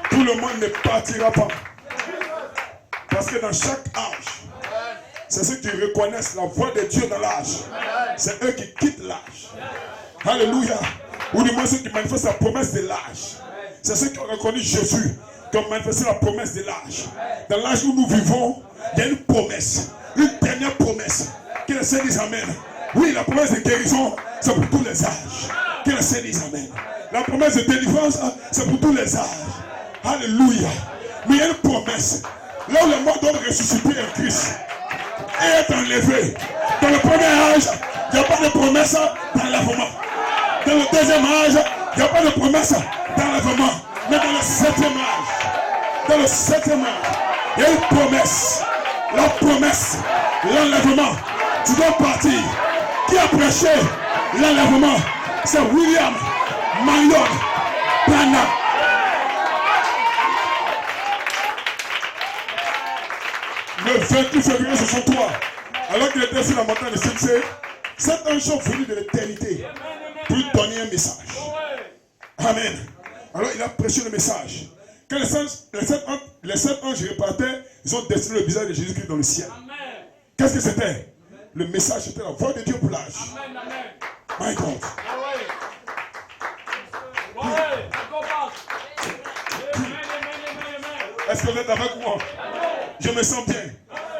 Tout le monde ne partira pas. Parce que dans chaque âge, c'est ceux qui reconnaissent la voix de Dieu dans l'âge. C'est eux qui quittent l'âge. Alléluia. Ou du moins ceux qui manifestent la promesse de l'âge. C'est ceux qui ont reconnu Jésus, qui ont manifesté la promesse de l'âge. Dans l'âge où nous vivons, il y a une promesse. Une dernière promesse. Que le Seigneur dise amen. Oui, la promesse de guérison, c'est pour tous les âges. Que le Seigneur dise amen. La promesse de délivrance, c'est pour tous les âges. Alléluia. Mais il y a une promesse. Là où le monde doit ressusciter en Christ et être enlevé. Dans le premier âge, il n'y a pas de promesse d'enlèvement. Dans le deuxième âge, il n'y a pas de promesse d'enlèvement. Mais dans le 7e âge, il y a une promesse. La promesse, l'enlèvement. Tu dois partir. Qui a prêché l'enlèvement? C'est William Marion Branham. Le 28 février 63, alors qu'il était sur la montagne de Sensei, 7 anges sont venus de l'éternité pour lui donner un message. Amen. Alors il a prêché le message. Quand les 7 anges repartaient, ils ont destiné le visage de Jésus-Christ dans le ciel. Qu'est-ce que c'était? Le message, c'était la voix de Dieu pour l'âge. My God. Est-ce que vous êtes avec moi? Je me sens bien.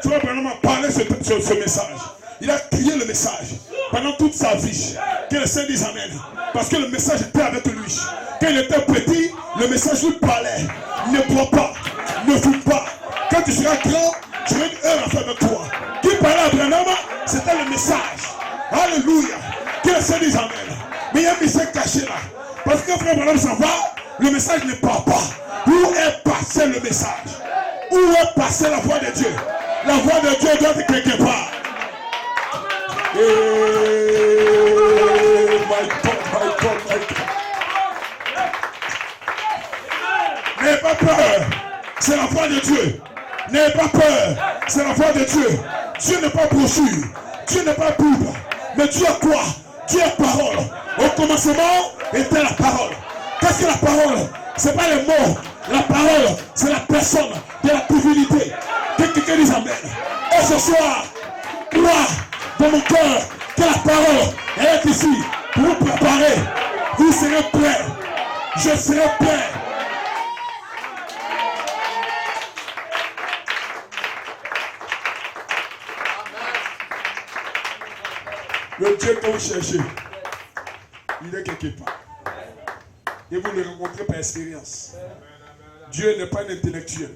Frère Branham a parlé ce message. Il a crié le message pendant toute sa vie. Que le Seigneur dise amen. Parce que le message était avec lui. Quand il était petit, le message lui parlait. Ne bois pas, ne fume pas. Quand tu seras grand, tu auras une heure à faire avec toi. Qui parlait à Branham, c'était le message. Alléluia. Que le Seigneur dise amen. Mais il y a un message caché là. Parce que frère Branham s'en va, le message ne part pas. Où est passé le message? Où est passée la voix de Dieu? La voix de Dieu doit être quelque part. My God. N'ayez pas peur. C'est la voix de Dieu. N'ayez pas peur. C'est la voix de Dieu. Dieu n'est pas brochure. Dieu n'est pas Bible. Mais Dieu est quoi? Dieu est parole. Au commencement était la parole. Qu'est-ce que la parole? Ce n'est pas les mots. La parole, c'est la personne de la divinité. Que quelqu'un dise amen. Et ce soir, crois dans mon cœur que la parole est ici pour vous préparer. Vous serez prêts. Je serai prêt. Le Dieu que vous cherchez, il est quelque part. Et vous le rencontrez par expérience. Dieu n'est pas un intellectuel.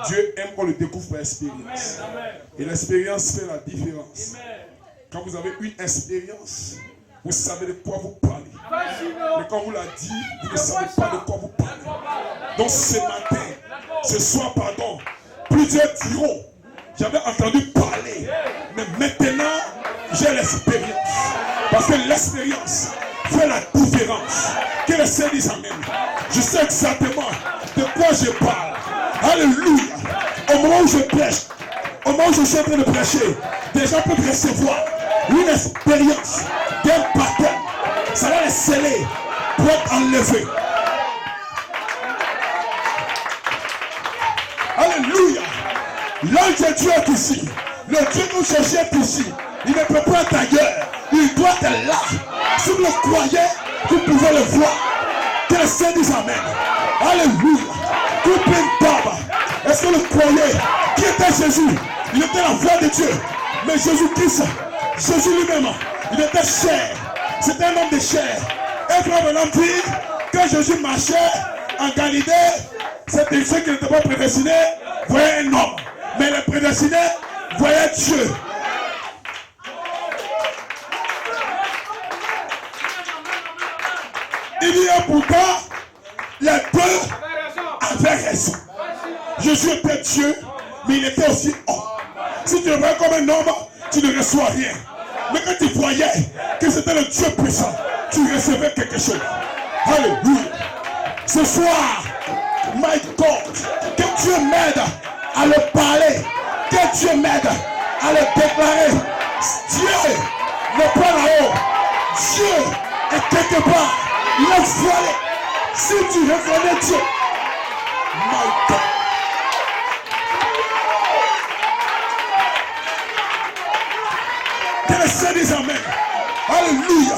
Dieu aime qu'on le découvre par expérience. Et l'expérience fait la différence. Quand vous avez une expérience, vous savez de quoi vous parlez. Mais quand vous l'a dit, vous ne savez pas de quoi vous parlez. Donc ce matin, ce soir, pardon, plusieurs diront, j'avais entendu parler, mais maintenant, j'ai l'expérience. Parce que l'expérience fait la différence. Que le Seigneur dise amen. Je sais exactement de quoi je parle. Alléluia. Au moment où je prêche, au moment où je suis en train de prêcher, des gens peuvent recevoir une expérience d'un pattern. Ça va les sceller pour être enlevé. Alléluia. L'ange de Dieu est ici. Le Dieu que nous cherchons est ici. Il ne peut pas être ailleurs. Il doit être là. Si vous le croyez, vous pouvez le voir. Que le Seigneur dise amen. Alléluia. Est-ce que vous le croyez? Qui était Jésus? Il était la voix de Dieu. Mais Jésus-Christ, Jésus lui-même, il était chair. C'était un homme de chair. Et Frère Branham dit que Quand Jésus marchait en Galilée, c'était ceux qui n'étaient pas prédestinés voyaient un homme. Mais les prédestinés voyaient Dieu. Il y a pourtant, les deux avaient raison. Jésus était Dieu, mais il était aussi homme. Si tu le voyais comme un homme, tu ne reçois rien. Mais quand tu voyais que c'était le Dieu puissant, tu recevais quelque chose. Alléluia. Ce soir, my God, que Dieu m'aide à le parler. Que Dieu m'aide à le déclarer. Dieu n'est pas là-haut. Dieu est quelque part. Laisse-le. Si tu reconnais Dieu, my God. Que le Seigneur dise Amen. Alléluia.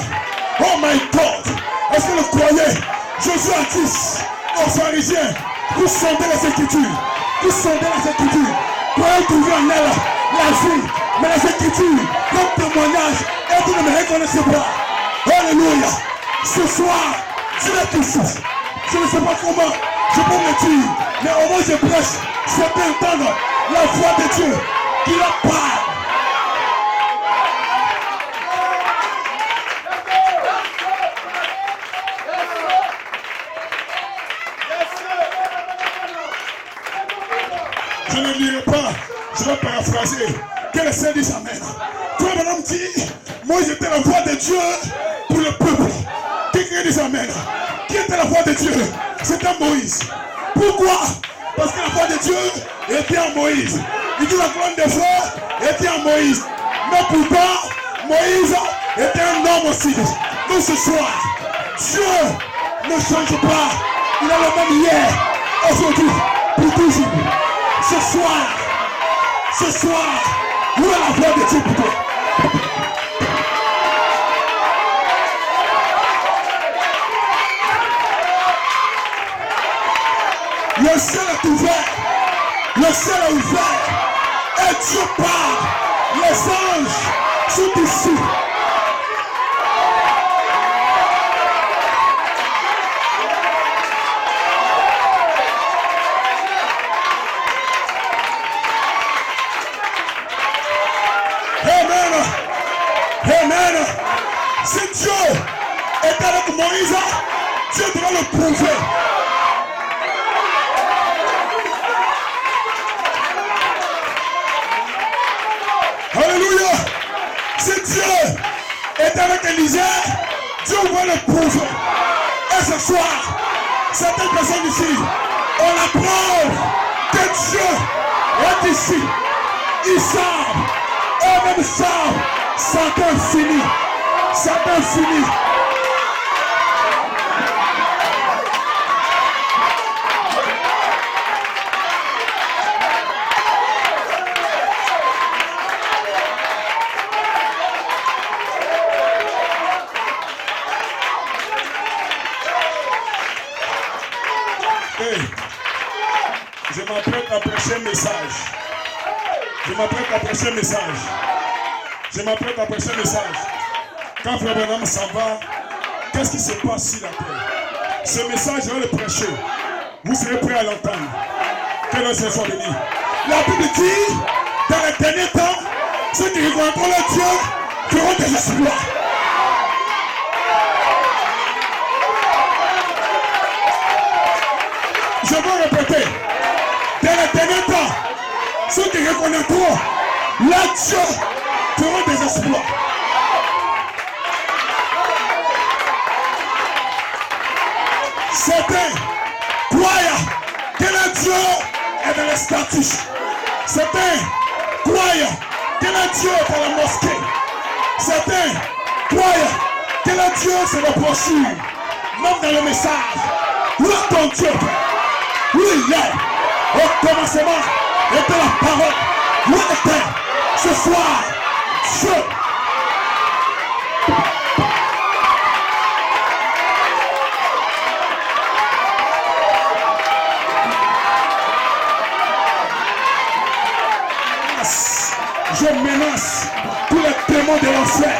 Oh my God. Est-ce que vous croyez? Jésus a dit aux pharisiens, vous sondez les Écritures. Vous sondez les Écritures. Pour trouver en elle la vie. Mais les Écritures, comme témoignage, et vous ne me reconnaissez pas. Alléluia. Ce soir, Dieu est touché. Je ne sais pas comment je peux le dire, mais au moins je prêche. Je peux entendre la voix de Dieu qui leur parle. Je ne lirai pas, je vais paraphraser. Que le Seigneur dise Amen. Quand madame dit, moi j'étais la voix de Dieu pour le peuple. Quelqu'un dit Amen. Qui était la voix de Dieu? C'était Moïse. Pourquoi? Parce que la voix de Dieu était en Moïse. Il dit la colonne de feu était en Moïse. Mais pourtant, Moïse était un homme aussi. Donc ce soir, Dieu ne change pas. Il est le même hier, aujourd'hui, pour toujours. Ce soir, où est la voix de Dieu pour toi? Le ciel est ouvert, le ciel est ouvert, et Dieu parle, les anges sont ici. Amen. Si Dieu est avec Moïse, Dieu doit le prouver. Alléluia. Si Dieu est avec Élisée, Dieu va le prouver. Et ce soir, certaines personnes ici, on apprend que Dieu est ici. Ils savent, eux-mêmes savent. Satan fini. Satan fini. Hey, je m'apprête à prêcher un message. Je m'apprête à prêcher un message. Quand Frère Branham s'en va, qu'est-ce qui se passe sur la terre? Ce message, je vais le prêcher. Vous serez prêts à l'entendre. Que le Seigneur soit béni. La Bible dit, dans les derniers temps, ceux qui reconnaîtront leur Dieu feront des exploits. Je vais répéter. Dans les derniers temps, ceux qui reconnaîtront leur Dieu feront des exploits. Certains croient que le Dieu est dans les statues. Certains croient que le Dieu est dans la mosquée. Certains croient que le Dieu c'est la brochure. Même dans le message. Où est ton Dieu? Où il est? Au commencement était la parole. Où était ce soir Dieu? Je menace tous les démons de l'enfer.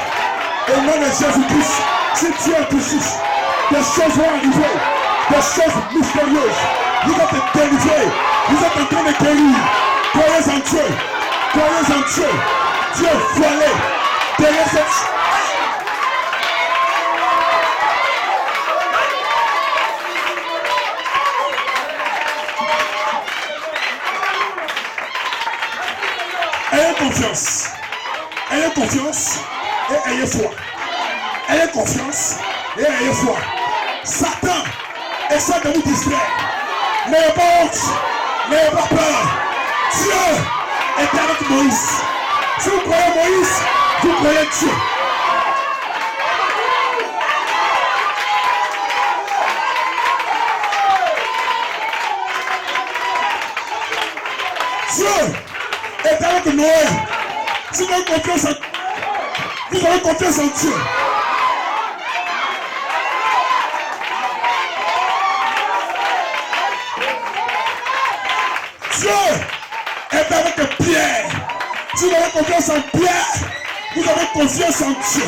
Au nom de Jésus-Christ, si Dieu est ici, Des choses vont arriver. Des choses mystérieuses. Vous êtes délivrés. Vous êtes en train de guérir. Croyez en Dieu. Croyez en Dieu. Dieu est voilé. Derrière cette... Ayez confiance. Ayez confiance et ayez foi. Ayez confiance et ayez foi. Satan essaie de vous distraire. N'ayez pas honte. N'ayez pas peur. Dieu est avec Moïse. Si vous croyez Moïse, vous croyez Dieu. Dieu est avec Noé. Si vous avez confiance en vous avez confiance en Dieu. Dieu est avec Pierre. Si vous avez confiance en Pierre, vous avez confiance en Dieu.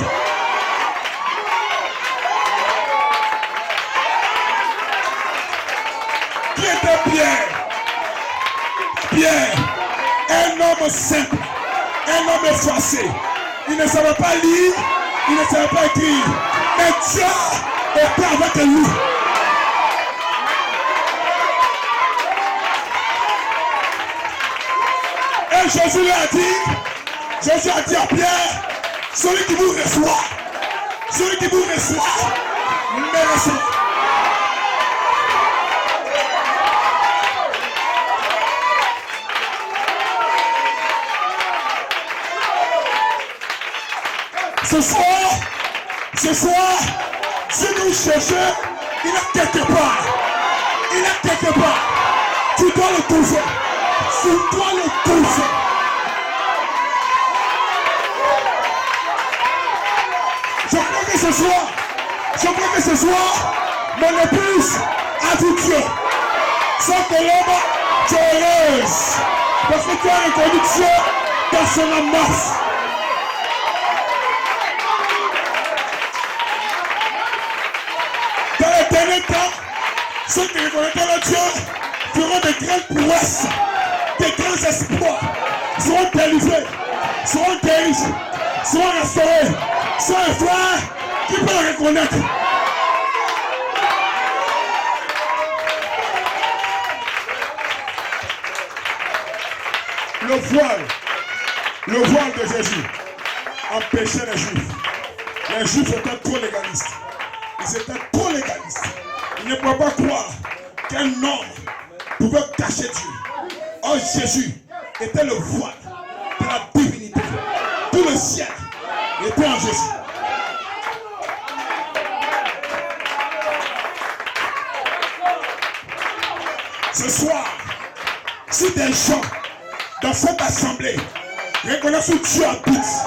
Qui était Pierre? Pierre, un homme simple, un homme effacé. Il ne savait pas lire, il ne savait pas écrire. Mais Dieu était avec lui. Et Jésus lui a dit à Pierre, celui qui vous reçoit, me reçoit. Ce soir, Dieu nous cherche, il est quelque part. Tu dois le trouver. Je crois que ce soir, mon épouse a dit Dieu. Sans que l'homme, tu es heureuse. Parce que tu as reconnu Dieu dans son amour. Dans les derniers temps, ceux qui reconnaîtront Dieu feront de grandes prouesses, de grands espoirs, seront délivrés, seront guéris, seront restaurés, sont un frère qui peut le reconnaître. Le voile de Jésus empêchait les Juifs. Les Juifs étaient trop légalistes. Ils étaient trop légalistes. Ils ne pouvaient pas croire qu'un homme pouvait cacher Dieu. Or Jésus était le voile de la divinité. Tout le ciel était en Jésus. Ce soir, si des gens dans cette assemblée reconnaissent Dieu à tous,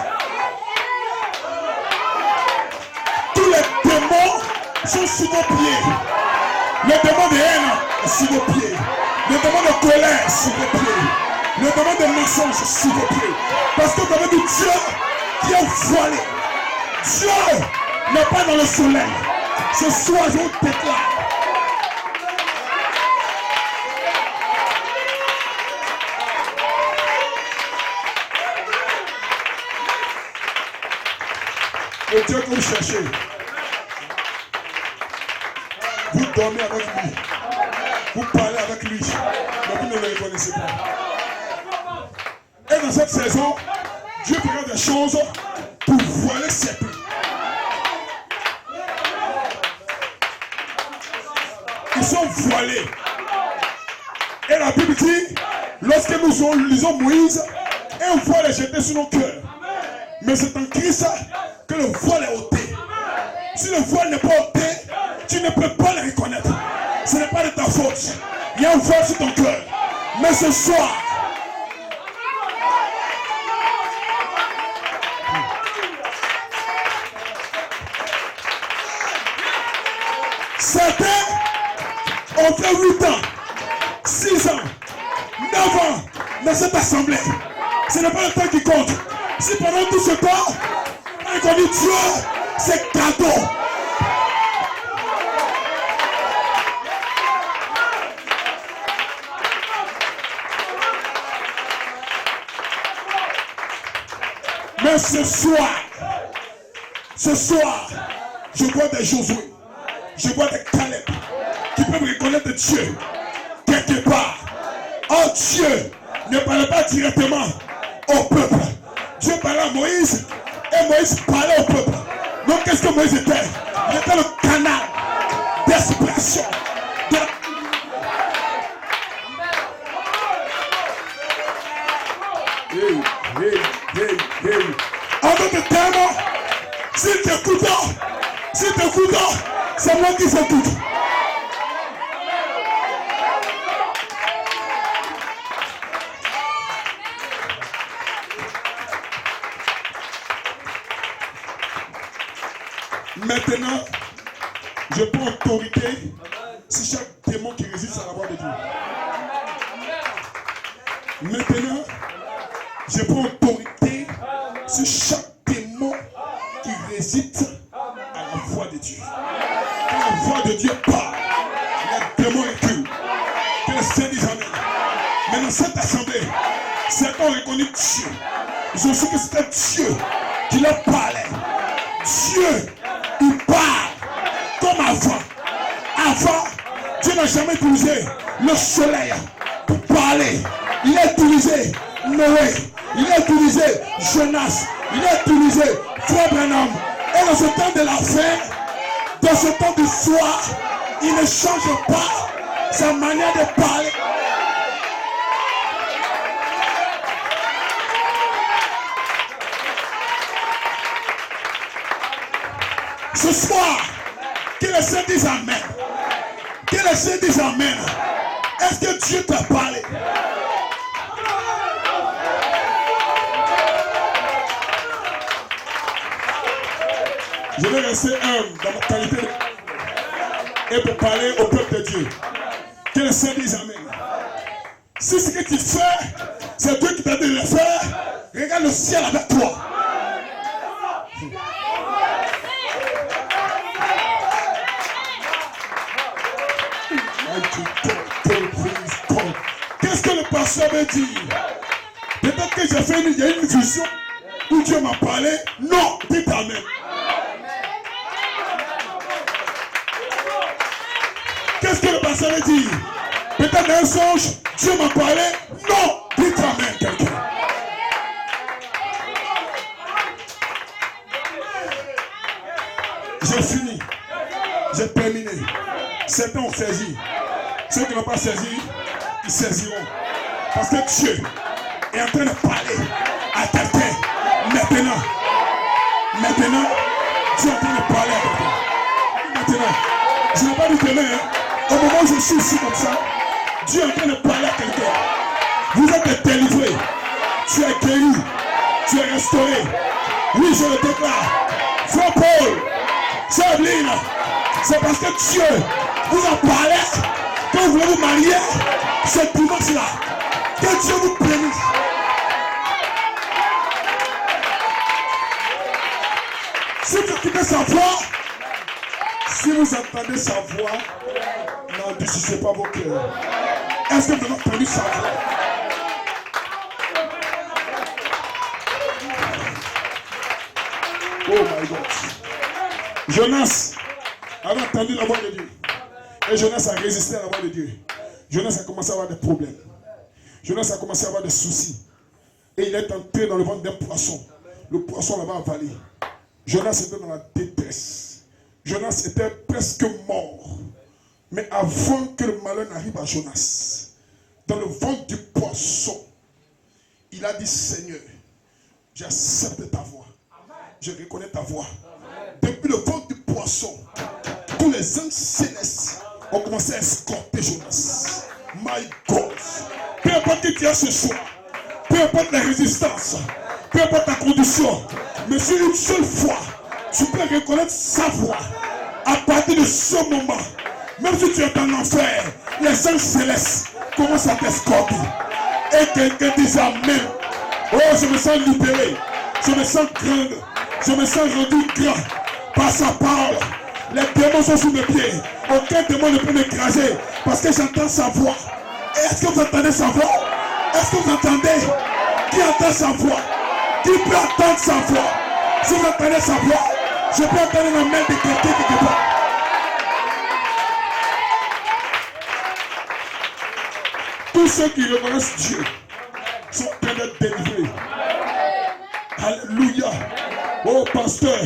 tous les démons sont sous nos pieds. Le démon de haine est sous nos pieds. Le démon de colère est sous nos pieds. Le démon de mensonge est sous nos pieds. Parce que vous avez dit Dieu qui est voilé. Dieu n'est pas dans le soleil. Ce soir, je vous déclare. Le Dieu que vous cherchez, vous dormez avec lui, vous parlez avec lui, mais vous ne le reconnaissez pas. Et dans cette saison, Dieu fera des choses pour voiler ses plans. Ils sont voilés. Et la Bible dit, lorsque nous lisons Moïse, un voile est jeté sur nos cœurs. Mais c'est en Christ que le voile est ôté. Si le voile n'est pas ôté, tu ne peux pas le reconnaître. Ce n'est pas de ta faute. Il y a un voile sur ton cœur. Mais ce soir, certains ont fait 8 ans, 6 ans, 9 ans dans cette assemblée. Ce n'est pas le temps qui compte. Si pendant tout ce temps, on a connu Dieu, c'est cadeau. Mais ce soir, je vois des Josué, je vois des Caleb qui peuvent reconnaître Dieu quelque part. Oh, Dieu ne parlait pas directement au peuple. Dieu parlait à Moïse et Moïse parlait au peuple. Donc qu'est-ce que Moïse était? Il était le canal d'expression. En d'autres termes, s'il t'écoute, c'est moi qui s'écoute. Maintenant, je prends autorité sur chaque démon qui résiste à la voix de Dieu. Maintenant, je prends autorité sur chaque démon qui résiste à la voix de Dieu. Quand la voix de Dieu parle, les démons reculent. Que le Seigneur dise Amen. Mais dans cette assemblée, certains ont reconnu Dieu. Ils ont su que c'était Dieu qui leur parlait. Dieu, il parle comme avant. Avant, Dieu n'a jamais utilisé le soleil pour parler. Il a utilisé Noé. Il a utilisé Jonas. Il a utilisé Frère Branham. Et dans ce temps de la fin, dans ce temps du soir, il ne change pas sa manière de parler. Ce soir, que le Seigneur dise Amen. Que le Seigneur dise Amen. Est-ce que Dieu t'a parlé? Je vais rester humble dans ma qualité et pour parler au peuple de Dieu. Que le Seigneur dise Amen. Si ce que tu fais, c'est Dieu qui t'a dit de le faire, regarde le ciel avec toi. Qu'est-ce que le pasteur veut dire? Peut-être que j'ai fait il y a une vision où Dieu m'a parlé. Non, dites Amen. Qu'est-ce que le pasteur veut dire? Peut-être un songe, Dieu m'a parlé. Non, dites Amen quelqu'un. J'ai fini. J'ai terminé. Certains ont saisi. Ceux qui n'ont pas saisi, ils saisiront. Parce que Dieu est en train de parler à quelqu'un. Maintenant, Dieu est en train de parler à quelqu'un. Maintenant, je n'ai pas dit demain, au moment où je suis ici comme ça, Dieu est en train de parler à quelqu'un. Vous êtes délivré. Tu es guéri. Tu es restauré. Oui, je le déclare. Frère Paul, Sabline, c'est parce que Dieu vous a parlé. Quand vous voulez vous marier, ce dimanche-là, que Dieu vous bénisse. Si vous écoutez sa voix, si vous entendez sa voix, n'endurcissez pas vos cœurs. Est-ce que vous avez entendu sa voix? Oh my God. Jonas avait entendu la voix de Dieu. Et Jonas a résisté à la voix de Dieu. Jonas a commencé à avoir des problèmes. Jonas a commencé à avoir des soucis. Et il est entré dans le ventre d'un poisson. Le poisson l'avait avalé. Jonas était dans la détresse. Jonas était presque mort. Mais avant que le malheur n'arrive à Jonas, dans le ventre du poisson, il a dit Seigneur, j'accepte ta voix. Je reconnais ta voix. Depuis le ventre du poisson, tous les anges célestes ont commencé à escorter Jonas. My God. Peu importe qui tu es ce soir, peu importe la résistance, peu importe ta condition, mais si une seule fois, tu peux reconnaître sa voix, à partir de ce moment, même si tu es en enfer, les anges célestes commencent à t'escorter. Et quelqu'un dit Amen. Oh, je me sens libéré, je me sens grande, je me sens rendu grand par sa parole. Les démons sont sous mes pieds. Aucun démon ne peut m'écraser parce que j'entends sa voix. Et est-ce que vous entendez sa voix? Est-ce que vous entendez? Qui entend sa voix? Qui peut entendre sa voix? Si vous entendez sa voix, je peux entendre la main de quelqu'un quelque part. Tous ceux qui reconnaissent Dieu sont en train d'être délivrés. Alléluia. Oh pasteur,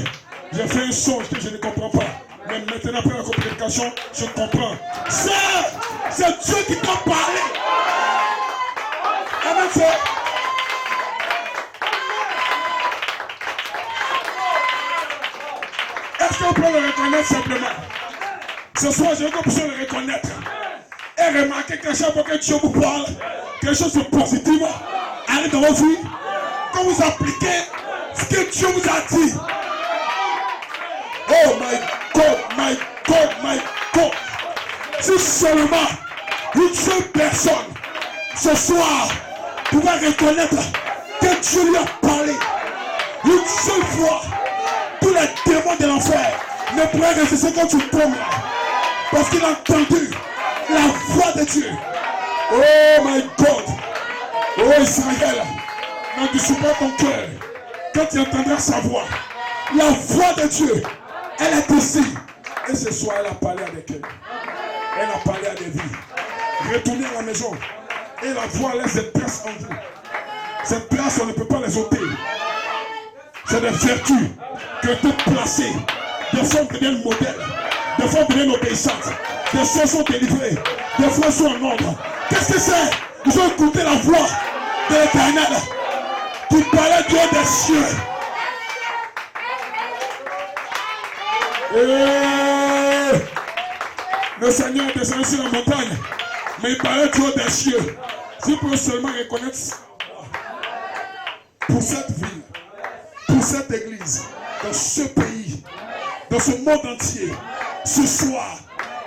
j'ai fait un songe que je ne comprends pas. Mais maintenant, après la prédication, je comprends. C'est Dieu qui t'a parlé. Amen, frère. Est-ce qu'on peut le reconnaître simplement? Ce soir, je veux que vous puissiez le reconnaître. Et remarquez que chaque fois que Dieu vous parle, quelque chose de positif arrive dans vos vies. Quand vous appliquez ce que Dieu vous a dit. Oh my God, my God, my God. Si seulement une seule personne ce soir pouvait reconnaître que Dieu lui a parlé. Une seule fois, tous les démons de l'enfer ne pourraient résister quand tu tombes. Parce qu'il a entendu la voix de Dieu. Oh my God. Oh Israël, n'endurcis pas ton cœur. Quand tu entendras sa voix, la voix de Dieu, elle est ici. Et ce soir, elle a parlé avec elle. Elle a parlé à des vies. Retournez à la maison. Et la voix laisse des traces en vous. Cette place, on ne peut pas les ôter. C'est des vertus que tu placées. Des femmes deviennent modèles. Des femmes deviennent obéissantes. Des soeurs sont délivrées. Des fois sont en ordre. Qu'est-ce que c'est? Ils ont écouté la voix de l'Éternel qui parlait du haut des cieux. Et le Seigneur est descendu sur la montagne, mais il parlait du haut des cieux. Si vous pouvez seulement reconnaître pour cette ville, pour cette église, dans ce pays, dans ce monde entier, ce soir,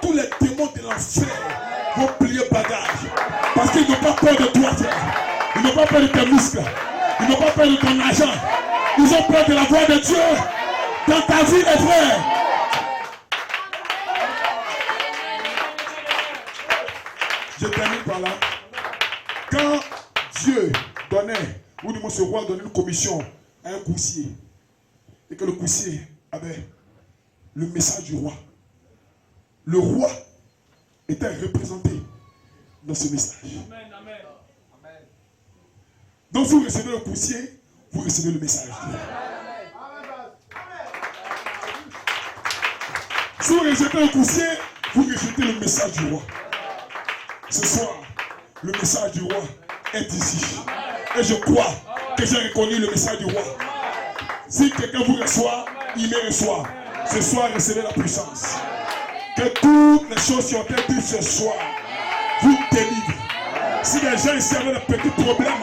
tous les démons de l'enfer vont plier bagage. Parce qu'ils n'ont pas peur de toi, frère. Ils n'ont pas peur de tes muscles. Ils n'ont pas peur de ton argent. Ils ont peur de la voix de Dieu dans ta vie, les frères. Je termine par là. Quand Dieu donnait, ou du moins ce roi donnait une commission à un coursier, et que le coursier avait le message du roi, le roi était représenté dans ce message. Amen, amen. Donc si vous recevez le coursier, vous recevez le message. Si vous rejetez le coursier, vous rejetez le message du roi. Ce soir, le message du roi est ici. Et je crois que j'ai reconnu le message du roi. Si quelqu'un vous reçoit, il me reçoit. Ce soir, recevez la puissance. Que toutes les choses qui ont été dites ce soir vous délivrent. Si les gens ici avaient des petits problèmes,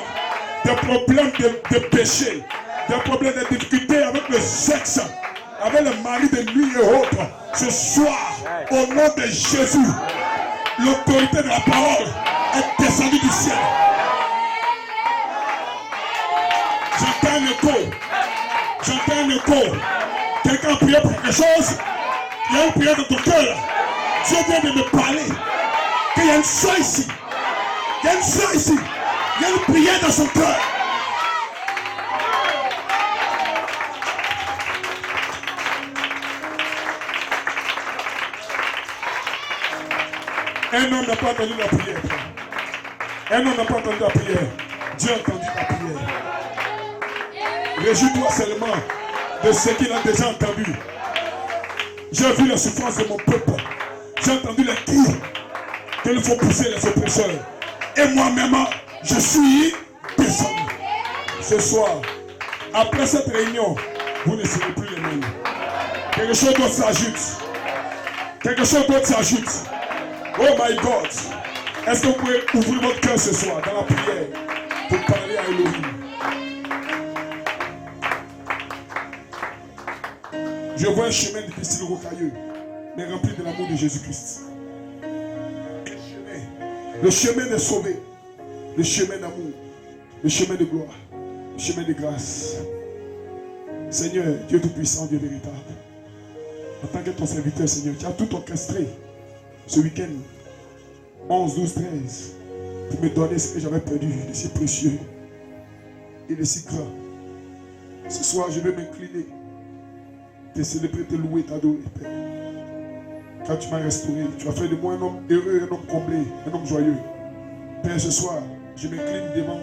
des problèmes de péché, des problèmes de difficultés avec le sexe, avec le mari de nuit et autres, ce soir, au nom de Jésus, l'autorité de la parole est descendue du ciel. J'entends un écho. J'entends un écho. Quelqu'un a prié pour quelque chose. Il y a une prière dans ton cœur. Dieu vient de me parler. Qu'il y a une soeur ici. Il y a une soeur ici. Il y a une prière dans son cœur. Un homme n'a pas entendu la prière. Un homme n'a pas entendu la prière. Dieu a entendu la prière. Réjouis-toi seulement de ce qu'il a déjà entendu. J'ai vu la souffrance de mon peuple. J'ai entendu les cris qu'il faut pousser les oppresseurs. Et moi-même, je suis descendu. Ce soir, après cette réunion, vous ne serez plus les mêmes. Quelque chose d'autre s'ajoute. Quelque chose d'autre s'ajoute. Oh my God. Est-ce que vous pouvez ouvrir votre cœur ce soir dans la prière pour parler à Elohim? Je vois un chemin difficile, rocailleux, mais rempli de l'amour de Jésus-Christ. Le chemin des sauvés, le chemin d'amour, le chemin de gloire, le chemin de grâce. Seigneur, Dieu tout-puissant, Dieu véritable. En tant que ton serviteur, Seigneur, tu as tout orchestré ce week-end, 11, 12, 13, pour me donner ce que j'avais perdu, de si précieux et de si grand. Ce soir, je vais m'incliner, te célébrer, te louer, t'adorer, Père. Car tu m'as restauré, tu as fait de moi un homme heureux, un homme comblé, un homme joyeux. Père, ce soir, je m'incline devant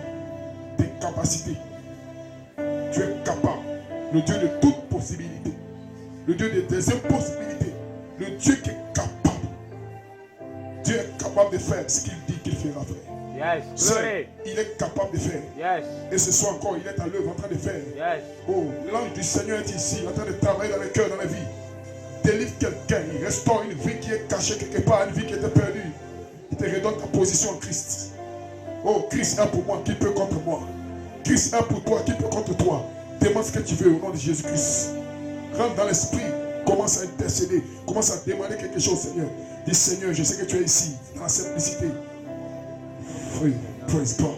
tes capacités. Tu es capable, le Dieu de toute possibilité, le Dieu des impossibilités, le Dieu qui est capable. Dieu est capable de faire ce qu'il dit qu'il fera faire. Yes. Seul, il est capable de faire. Yes. Et ce soir encore, il est à l'œuvre en train de faire. Yes. Oh, l'ange du Seigneur est ici, en train de travailler dans les cœurs, dans la vie. Délivre quelqu'un, il restaure une vie qui est cachée quelque part, une vie qui était perdue. Il te redonne ta position en Christ. Oh, Christ est pour moi, qui peut contre moi? Christ est pour toi, qui peut contre toi? Demande ce que tu veux au nom de Jésus-Christ. Rentre dans l'esprit, commence à intercéder, commence à demander quelque chose, Seigneur. Dis, Seigneur, je sais que tu es ici, dans la simplicité. Free. Praise God.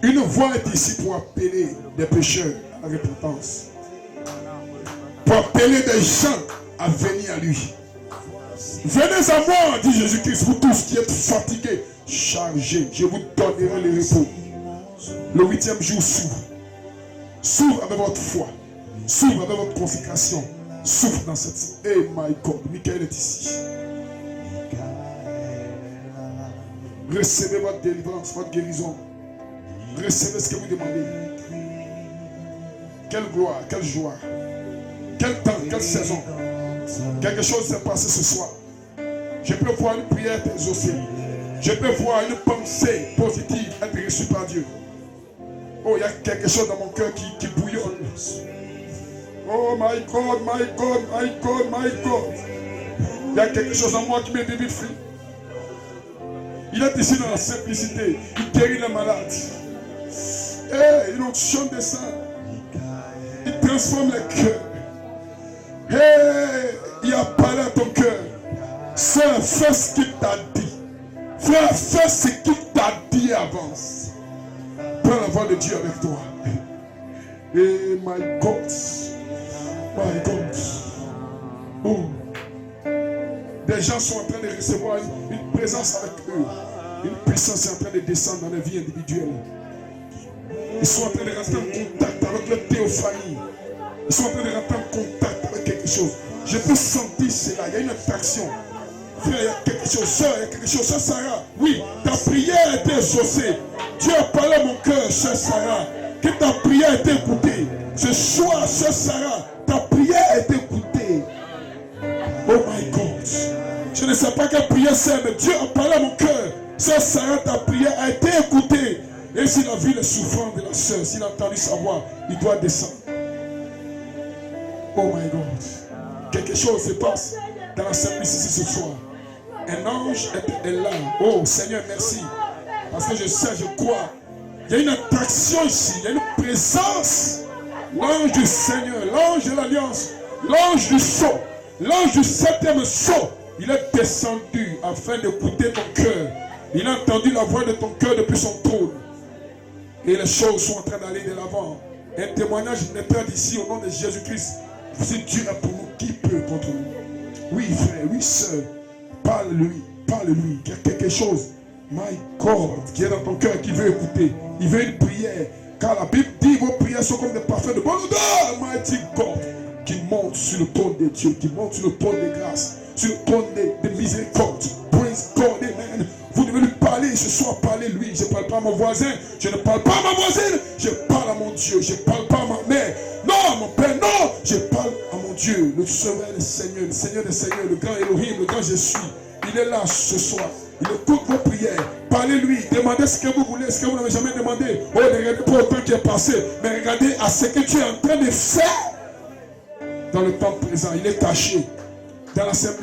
Une voix est ici pour appeler des pécheurs à la repentance. Pour appeler des gens à venir à lui. Venez à moi, dit Jésus-Christ, vous tous qui êtes fatigués, chargés, je vous donnerai le repos. Le 8e jour s'ouvre. S'ouvre avec votre foi. S'ouvre avec votre consécration. S'ouvre dans cette... Hey my God, Michael est ici. Recevez votre délivrance, votre guérison. Recevez ce que vous demandez. Quelle gloire, quelle joie. Quel temps, quelle saison. Quelque chose s'est passé ce soir. Je peux voir une prière être exaucée. Je peux voir une pensée positive être reçue par Dieu. Oh, il y a quelque chose dans mon cœur qui bouillonne. Oh my God, my God, my God, my God. Il y a quelque chose en moi qui me dévifie. Il est ici dans la simplicité. Il guérit les malades. Hey, une onction descend. Il transforme les cœurs. Hey, il a parlé à ton cœur. Sœur, fais ce qu'il t'a dit. Frère, fais ce qu'il t'a dit avance. Prends la voix de Dieu avec toi. Hey, my God. My God. Oh. Des gens sont en train de recevoir une présence avec eux. Une puissance est en train de descendre dans la vie individuelle. Ils sont en train de rentrer en contact avec leur théophanie. Ils sont en train de rentrer en contact avec quelque chose. Je peux sentir cela. Il y a une attraction. Frère, il y a quelque chose. Sœur, il y a quelque chose. Sœur Sarah, oui, ta prière a été exaucée. Dieu a parlé à mon cœur, sœur Sarah, que ta prière a été écoutée. Ce soir, sœur Sarah, ta prière a été écoutée. Oh my God. Je ne sais pas quelle prière c'est, mais Dieu a parlé à mon cœur. Sœur Sarah, ta prière a été écoutée. Et s'il a vu le souffrance de la sœur, s'il a entendu sa voix, il doit descendre. Oh my God. Quelque chose se passe dans la simplicité ce soir. Un ange est là. Oh Seigneur, merci. Parce que je sais, je crois. Il y a une attraction ici. Il y a une présence. L'ange du Seigneur, l'ange de l'Alliance, l'ange du sceau, l'ange du 7e sceau. Il est descendu afin d'écouter ton cœur. Il a entendu la voix de ton cœur depuis son trône. Et les choses sont en train d'aller de l'avant. Un témoignage naîtra d'ici au nom de Jésus-Christ. Si Dieu est pour nous, qui peut contre nous? Oui frère, oui sœur. Parle-lui, parle-lui. Il y a quelque chose, my God, qui est dans ton cœur, qui veut écouter. Il veut une prière. Car la Bible dit vos prières sont comme des parfums de bonne odeur, mighty God, qui monte sur le trône de Dieu, qui monte sur le trône de grâce, sur le trône de miséricorde. Praise God, amen. Vous devez lui parler ce soir, parlez-lui. Je ne parle pas à mon voisin, je ne parle pas à ma voisine, je parle à mon Dieu, je ne parle pas à ma mère, non, à mon père, non, je parle à mon Dieu, le Sauveur des Seigneurs, le grand Elohim, le grand Jésus. Il est là ce soir. Il écoute vos prières. Parlez-lui. Demandez ce que vous voulez, ce que vous n'avez jamais demandé. Oh, ne regardez pas au temps qui est passé, mais regardez à ce que tu es en train de faire dans le temps présent. Il est caché dans la simplicité.